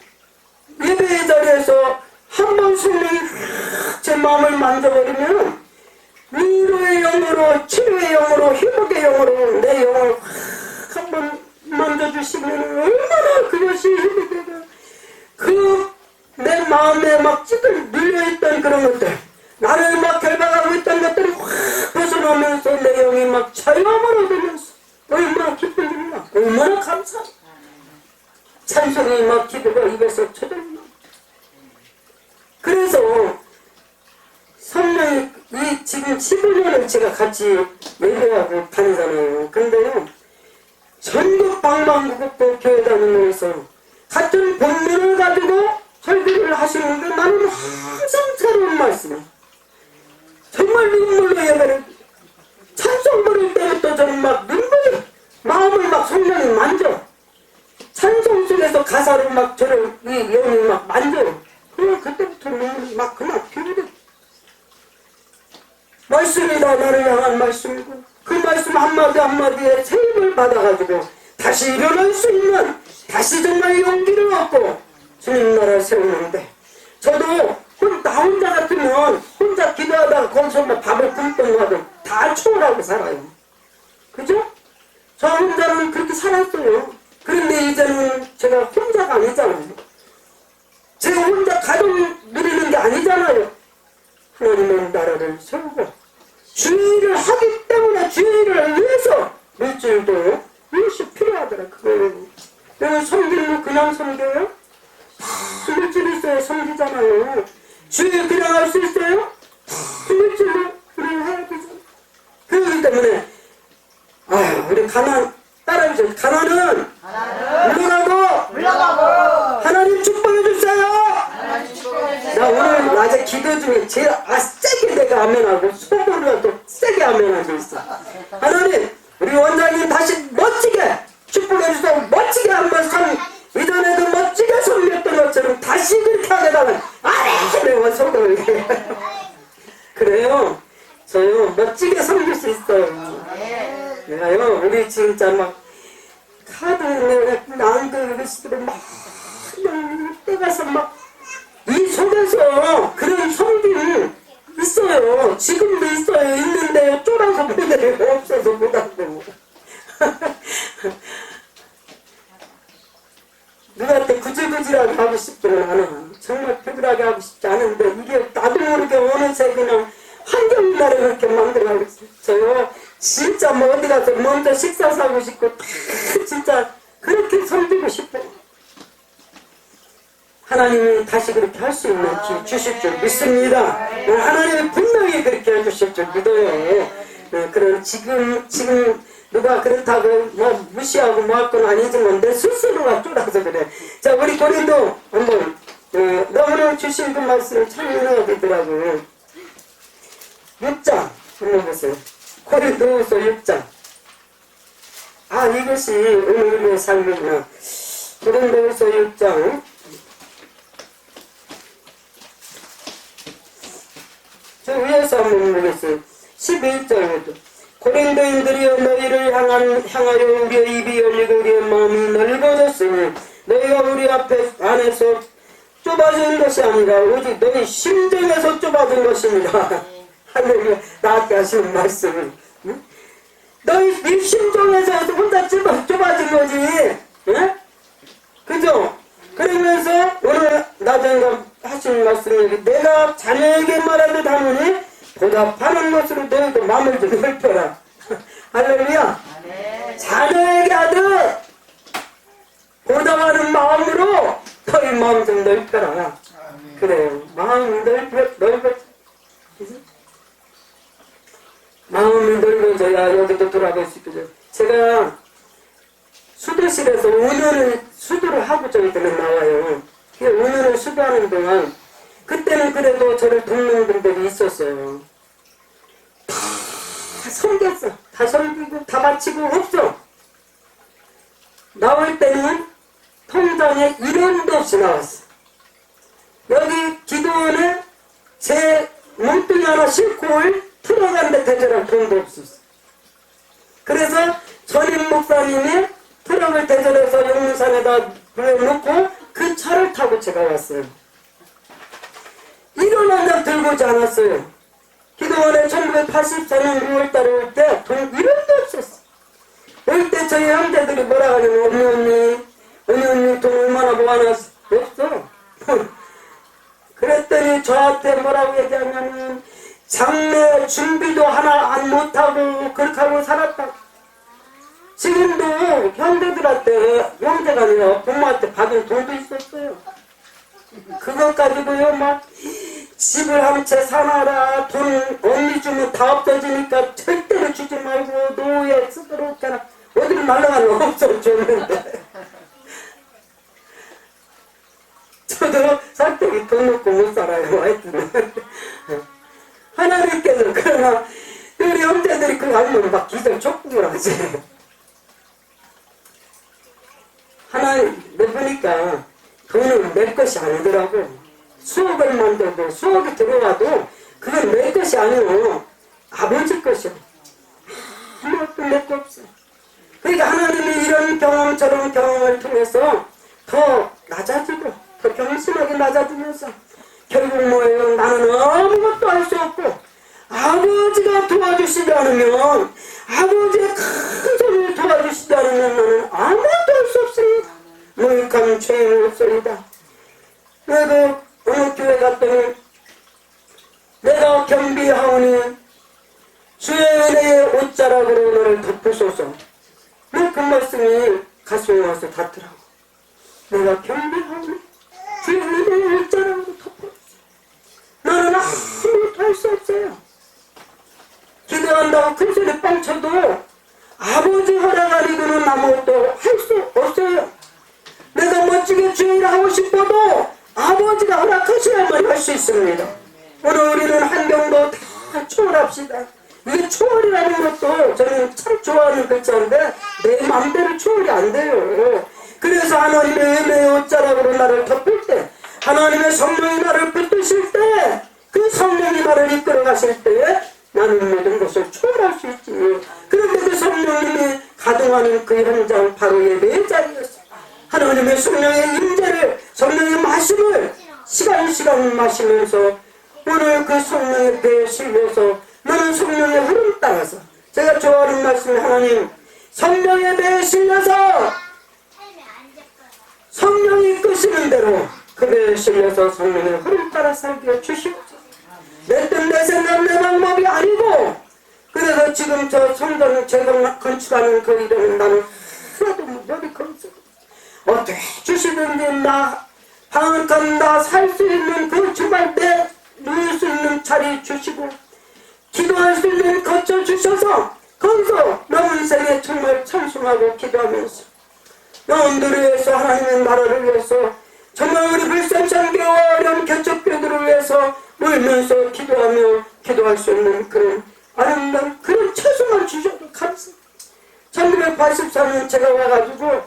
예배의 자리에서 한 번 성령이 제 마음을 만져버리면 위로의 영으로 치료의 영으로 회복의 영으로 내 영을 한 번 만져주시면 얼마나 그것이 회복되고 그 내 마음에 막 찌들 눌려있던 그런 것들 나를 막 결박하고 있던 것들이 확 벗어나면서 내 영이 막 자유함을 얻으면서 얼마나 기쁜 일이야. 얼마나 감사해. 찬송이 막 기도가 입에서 쳐들나. 그래서 성령이 이 지금 15년을 제가 같이 예배하고 다니잖아요. 근데요 전국 방방곡곡 교회 다니면서 같은 본문을 가지고 설교를 하시는데 나는 항상 새로운 말씀을 정말 눈물로 예배를 찬송 부를 때부터 저는 막 눈물이 마음을 막 성령이 만져 찬송 속에서 가사를 막 저를 이 영이 막 만져 그때부터 눈물이 막 그냥 피우게 말씀이 다 나를 향한 말씀이고 그 말씀 한마디 한마디에 새 힘을 받아가지고 다시 일어날 수 있는 다시 정말 용기를 얻고 주님 나라를 세우는데 저도 나 혼자 같으면 혼자 기도하다가 거기서 뭐 밥을 굶든 하든 다 초월하고 살아요. 그죠? 저 혼자는 그렇게 살았어요. 그런데 이제는 제가 혼자가 아니잖아요. 제가 혼자 가정 누리는 게 아니잖아요. 하나님의 나라를 세우고 주의를 하기 때문에 주의를 위해서 일주일도 일시 필요하더라. 그거는 섬기는 거 그냥 섬겨요? 일주일 있어야 섬기잖아요. 주일 그냥 할 수 있어요? 일주일로 그냥 해야 되죠. 그렇기 때문에 우리 가난 따라해주세요. 가난은 물러가고 하나님 축복해 주세요. 나 오늘 낮에 기도 중에 제일 세게 내가 아멘하고 소리라도 세게 아멘하고 있어. 하나님 우리 원장님 다시 멋지게 축복해 주세요. 멋지게 한번 이전에도 멋지게 섬겼던 것처럼 다시 그렇게 하게 되면 내가 속을 그래요. 저요 멋지게 섬길 수 있어요. 내가요 우리 진짜 막 카드 나한테 그것들을 막 떼가서 막 이 속에서 그런 섬김이 있어요. 지금도 있어요. 있는데요 쫄아서 못해요. 없어서 못하고 누구한테 구질구질하게 하고 싶지는 않아. 정말 표들하게 하고 싶지 않은데 이게 나도 모르게 어느새 그냥 환경이 나를 그렇게 만들어가고 있어요. 진짜 뭐 어디 가서 먼저 식사 사고 싶고 진짜 그렇게 섬기고 싶어요. 하나님이 다시 그렇게 할 수 있는 기 주실 줄 믿습니다. 하나님이 분명히 그렇게 해주실 줄 믿어요. 그런 지금 누가 그렇다고 뭐 무시하고 뭐 할 건 아니지만 내 스스로가 쫄아서 그래. 자 우리 고린도 한번 너무나 주신 그 말씀을 참 읽어야 되더라고요. 6장 한번 보세요. 고린도후서 6장. 이것이 오늘 우리의 삶이구나. 고린도후서 6장 저 위에서 한번 보겠어요. 11절에도 고린도인들이여 너희를 향하여 우리의 입이 열리고 우리의 마음이 넓어졌으니 너희가 우리 안에서 좁아진 것이 아니라 오직 너희 심정에서 좁아진 것입니다. 할렐루야. 나한테 하시는 말씀은 너희 네 심정에서 혼자 좁아진 거지. 네? 그죠? 그러면서 오늘 나중에 하시는 말씀이 내가 자녀에게 말하듯 하노니 보답하는 것으로 너희도 마음을 좀 넓혀라. 할렐루야. 자녀에게 하듯 보답하는 마음으로 너희 마음 좀 넓혀라. 그래요. 마음 넓혀 있어야 여기도 돌아갈 수 있거든요. 제가 수도실에서 5년을 수도를 하고 저희들은 나와요. 5년을 수도하는 동안 그때는 그래도 저를 돕는 분들이 있었어요. 다 섬겼어. 다 섬기고 다 바치고 없어. 나올 때는 통장에 1원도 없이 나왔어. 여기 기도원에 제 몸뚱이 하나 싣고 올 트럭한테 대절할 돈도 없었어. 그래서 전임 목사님이 트럭을 대절해서 용산에다 놓고 그 차를 타고 제가 왔어요. 1원 한 장 들고 오지 않았어요. 기도원에 1984년 6월달에 올 때 돈 1원도 없었어. 올 때 저희 형제들이 뭐라 하냐면 언니 돈 얼마나 모아놨어? 없어. 그랬더니 저한테 뭐라고 얘기하냐면 장례 준비도 하나 안 못하고 그렇게 하고 살았다. 지금도 형제들한테 형제가 아니라 부모한테 받은 돈도 있었어요. 그것 가지고요 막 집을 한 채 사놔라 돈 언니 주면 다 없어지니까 절대로 주지 말고 노후에 쓰도록 했잖아. 어디로 날아가면 없어 줬는데 저도 살짝이 돈 놓고 못 살아요. 하여튼 하나님께서 그러나 우리 형제들이 그거 하면 막 기절 촉구를 하지. 하나님 보니까 돈은 내 것이 아니더라고. 수억을 만들고 수억이 들어와도 그건 내 것이 아니오. 아버지 것이오. 아무것도 내 거 없어. 그러니까 하나님이 이런 경험 저런 경험을 통해서 더 낮아지고 더 겸손하게 낮아지면서 결국 뭐예요? 나는 아무것도 할 수 없고 아버지가 도와주시지 않으면 아버지의 큰 손을 도와주시지 않으면 나는 아무것도 할 수 없습니다. 무익한 죄인이었습니다. 그래도 어느 교회 갔더니 내가 겸비하오니 주의 은혜의 옷자락으로 너를 덮으소서. 그 말씀이 가슴에 와서 닿더라고. 내가 겸비하오니 주의 은혜의 옷자락으로 덮으소서. 나는 아무것도 할 수 없어요. 기도한다고 큰소리 뻥쳐도 아버지 허락 아니고는 아무것도 할 수 없어요. 내가 멋지게 주의를 하고 싶어도 아버지가 허락하셔야만 할 수 있습니다. 오늘 우리는 환경도 다 초월합시다. 이게 초월이라는 것도 저는 참 좋아하는 글자인데 내 마음대로 초월이 안 돼요. 그래서 하나님의 은혜의 옷자락으로 나를 덮을 때 하나님의 성령이 나를 붙드실 때 그 성령이 나를 이끌어 가실 때 나는 모든 것을 초월할 수 있지. 그런데 그 성령님이 가동하는 그 현장 바로 예배의 자리였어요. 하나님의 성령의 임재를 성령의 마심을 시간 마시면서 오늘 그 성령의 배에 실려서 나는 성령의 흐름 따라서 제가 좋아하는 말씀이 하나님 성령의 배에 실려서 성령이 끄시는 대로 그 배에 실려서 성령의 흐름 따라 살게 해주시옵소서. 내 뜻, 내 생각, 내 방법이 아니고 그래서 지금 저 성전 제가 건축하는 그 일은 나는 하나도 여기 건축 어떻게 주시든지 나 방언간 나 살 수 있는 그 정말 내 누울 수 있는 자리 주시고 기도할 수 있는 거쳐 주셔서 거기서 남은 생에 정말 찬송하고 기도하면서 영혼들을 위해서 하나님의 나라를 위해서 정말 우리 불쌍창교와 어려운 개척교들을 위해서 울면서 기도하며 기도할 수 있는 그런 아름다운 그런 처소만 주셔도 감사합니다. 1984년 제가 와가지고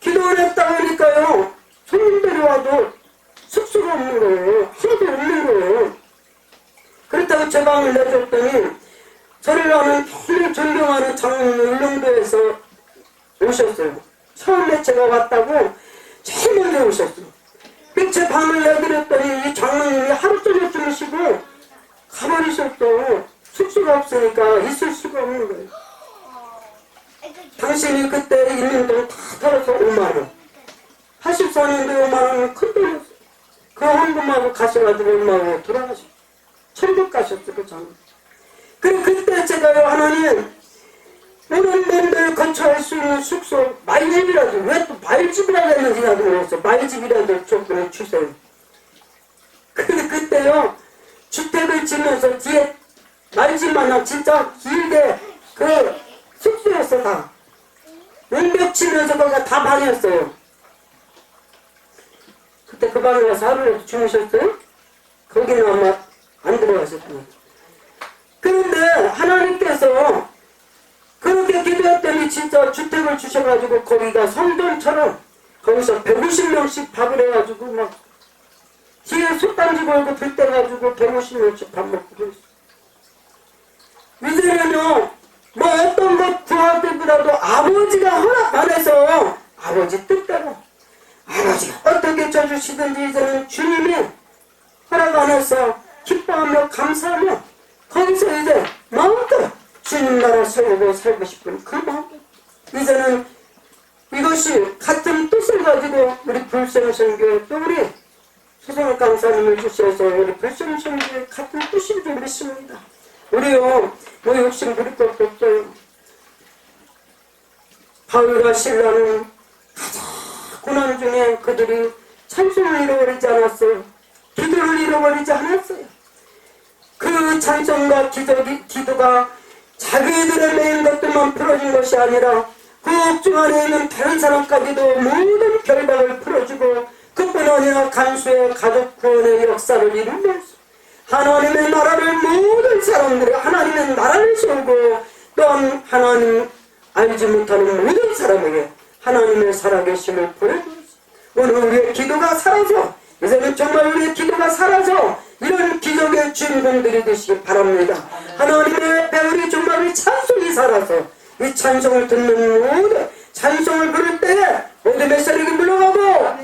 기도를 했다 보니까요 손님들이 와도 숙소가 없는 거예요. 하나도 없는 거예요. 그렇다고 제 방을 내줬더니 저를 아는 굉장히 존경하는 장로님이 울릉도에서 오셨어요. 처음에 제가 왔다고 제일 먼저 오셨어요. 제 방을 내드렸더니 이 장로님이 하루 종일 주무시고 가버리셨어. 숙소가 없으니까 있을 수가 없는 거예요. 당신이 그때 있는 돈 다 털어서 5만원 84년도에 5만원은 큰 돈이었어요. 그 헌금하고 가셔가지고 엄마하고 돌아가셨어요. 천국 가셨어요. 그 장로. 그리고 그때 제가요 하나님 모든 분들 거처할 수 있는 숙소 말집이라도 왜 또 말집이라고 했는지 나도 모르겠어. 말집이라도 조금 주세요. 근데 그때요 주택을 지면서 뒤에 말집만 진짜 길게 그 숙소였어 다. 응벽 치면서 거기가 다 방이었어요. 그때 그 방에 가서 하루라도 주무셨어요? 거기는 아마 안 들어가셨구나. 그런데 하나님께서 그렇게 기도했더니 진짜 주택을 주셔가지고 거기가 성전처럼 거기서 150명씩 밥을 해가지고 막 뒤에 솥단지 걸고 불 때가지고 150명씩 밥 먹고 그랬어. 이제는요 뭐 어떤 것 구할 때보다도 아버지가 허락 안 해서 아버지 뜻대로 아버지가 어떻게 쳐주시든지 이제는 주님이 허락 안 해서 기뻐하며 감사하며 거기서 이제 마음껏 주님 나라 세우고 살고 싶은 그 마음. 이제는 이것이 같은 뜻을 가지고 우리 불생선교회 또 우리 소성을 강사님을 주셔서 우리 불생선교회 같은 뜻인 줄 믿습니다. 우리요 뭐 욕심 부릴 것도 없어요. 바울과 신라는 가장 고난 중에 그들이 찬송을 잃어버리지 않았어요. 기도를 잃어버리지 않았어요. 그 찬송과 기도가 자기들의 매인 것들만 풀어준 것이 아니라 그 옥중 안에 있는 다른 사람까지도 모든 결박을 풀어주고 그뿐 아니라 간수의 가족 구원의 역사를 이루면서 하나님의 나라를 모든 사람들이 하나님의 나라를 세우고 또한 하나님 알지 못하는 모든 사람에게 하나님의 살아계심을 보여주었습니다. 오늘 우리의 기도가 살아서 이제는 정말 우리의 기도가 살아서 이런 기적의 주인공들이 되시기 바랍니다. 하나님의 배우리 정말 우리 찬송이 살아서 이 찬송을 듣는 모든 찬송을 부를 때에 어둠의 세력이 물러가고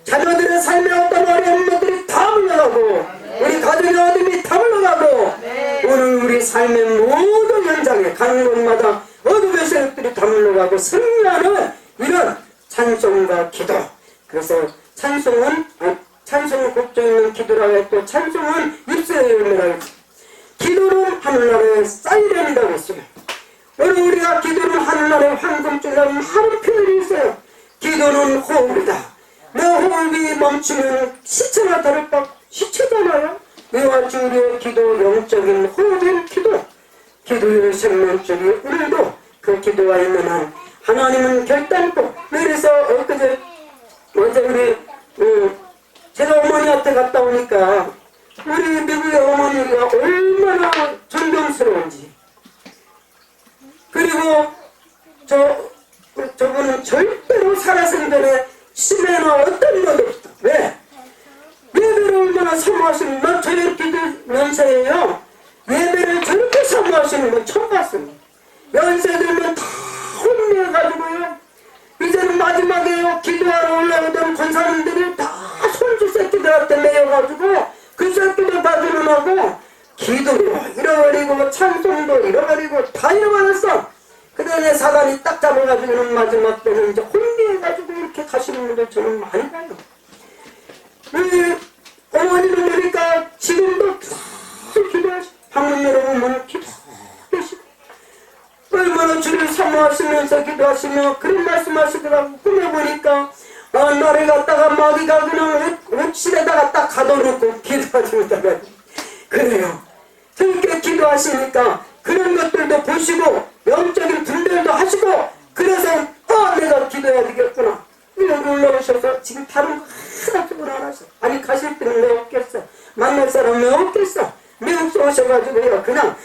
자녀들의 삶에 어떤 어려운 것들이 다 물러가고 우리 가족의 어둠이 다 물러가고 오늘 우리 삶의 모든 현장에 가는 곳마다 어둠의 세력들이 다 물러가고 승리하는 이런 찬송과 기도. 그래서 찬송은 곡조 있는 기도라고 했고 찬송은 입술의 열매라고 했고 기도는 하늘나라의 사이렌이라고 했어요. 오늘 우리가 기도는 하늘나라의 황금줄이라는 하는 표현이 있어요. 기도는 호흡이다. 내 호흡이 멈추면 시체나 다를 바 시체잖아요. 이와 주 우리의 기도 영적인 호흡인 기도 기도의 생명줄이 오늘도 그 기도가 있는 한 하나님은 결단코 그래서 어제 우리 제가 어머니한테 갔다 오니까 우리 미국의 어머니가 얼마나 존경스러운지 그리고 저분은 절대로 살아생전에 심해나 어떤 것도 없다. 왜? 예배를 얼마나 사모하시는 난 저렇게 연세예요. 예배를 저렇게 사모하시는 건 처음 봤습니다. 연세 들면 다 혼내가지고요. 이제는 마지막에요. 기도하러 올라오던 권사님들이 다 손주 새끼들한테 매여가지고 그 새끼들 다 드러나고 기도도 잃어버리고 찬송도 잃어버리고 다 잃어버렸어. 그 다음에 사단이 딱 잡아가지고는 마지막 때는 이제 혼내가지고 이렇게 가시는 분들 저는 많이 봐요. 우리 어머니는 그러니까 지금도 계속 기도하시고 방문 열어보면 기도하시고 얼마나 주를 사모하시면서 기도하시며 그런 말씀하시더라고. 꿈에 보니까 나를 갖다가 마귀가 그냥 옷실에다가 딱 가둬놓고 기도하시다가 그래요. 그렇게 기도하시니까 그런 것들도 보시고 영적인 분별도 하시고 그래서 내가 기도해야 되겠구나. 여기 올라오셔서 지금 다른 거 하나도 안 하셔. 아니 가실 때는 왜 없겠어. 만날 사람 왜 없겠어. 미국서 오셔가지고요 그냥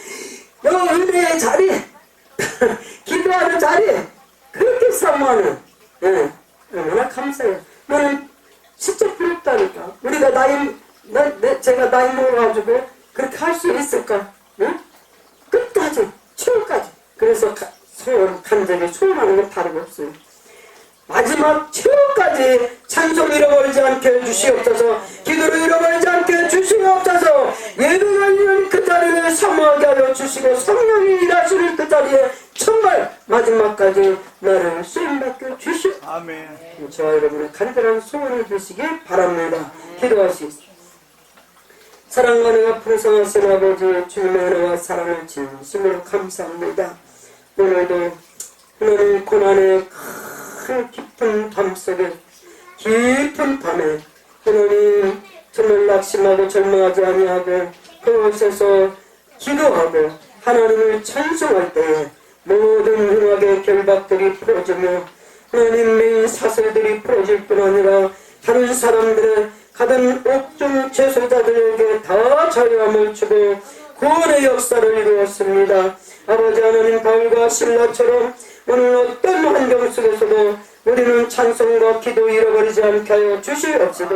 여기 은혜의 자리 기도하는 자리 그렇게 사모하는 얼마나 감사해요. 너는 진짜 부럽다니까. 우리가 제가 나이 먹어가지고 그렇게 할 수 있을까? 응? 끝까지 최후까지. 그래서 간절히 소원하는 건 다른 거 없어요. 마지막 최후까지 찬송 잃어버리지 않게 해주시옵소서. 기도를 잃어버리지 않게 해주시옵소서. 예배가 있는 그 자리를 사모하게 하여 주시고 성령이 일하시는 그 자리에 정말 마지막까지 나를 쓰임받게 주시오. 아멘. 저와 여러분의 간절한 소원을 드시길 바랍니다. 기도하시겠습니다. 사랑과 은혜가 풍성하신 아버지 주님의 은혜와 사랑을 진심으로 감사합니다. 오늘도 하나님 고난의 큰 깊은 밤속에 깊은 밤에 하나님 정말 낙심하고 절망하지 아니하고 그곳에서 기도하고 하나님을 찬송할 때에 모든 흉악의 결박들이 풀어지며 하나님의 사슬들이 풀어질 뿐 아니라 다른 사람들의 가든 옥중 제소자들에게 다 자유함을 주고 구원의 역사를 이루었습니다. 아버지 하나님, 바울과 실라처럼 오늘 어떤 환경 속에서도 우리는 찬송과 기도 잃어버리지 않게 하여 주시옵소서.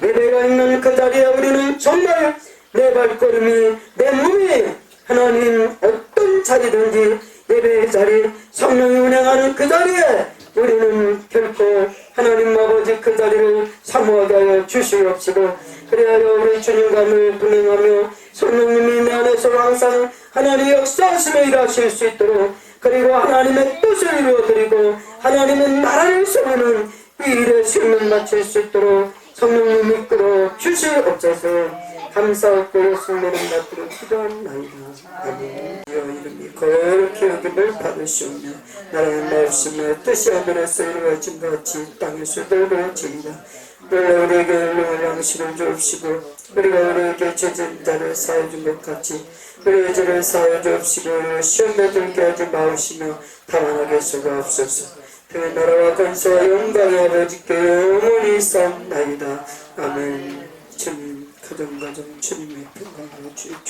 예배가 있는 그 자리에 우리는 정말 내 발걸음이, 내 몸이 하나님 어떤 자리든지 예배의 자리, 성령이 운행하는 그 자리에 우리는 결코 하나님 아버지 그 자리를 사모하게 하여 주시옵시고, 그래야 우리 주님과 늘 동행하며 성령님이 내 안에서 항상 하나님의 역사하심에 일하실 수 있도록, 그리고 하나님의 뜻을 이루어드리고 하나님의 나라를 세우는 이 일에 수임을 마칠 수 있도록 성령님 이끌어 주시옵소서. 감사하고 예수님의 이름으로 기도합나이다. 아멘. 주여 이름이 거룩히 여김을 받으시오며 나라의 말씀에 뜻이 하늘에서 이루어진 것 같이 땅에서도 이루어지리라. 우리가 우리에게 일용할 양식을 주옵시고 우리가 우리에게 죄진 자를 사해준 것 같이 우리의 죄를 사하여 주옵시고 시험에 들게 하지 마시며 다만 하게 하옵소서. 그 나라와 권세와 영광이 아버지께 영원히 있사옵나이다. 아멘. 주님, 가정 주님의 평강을 주십시오.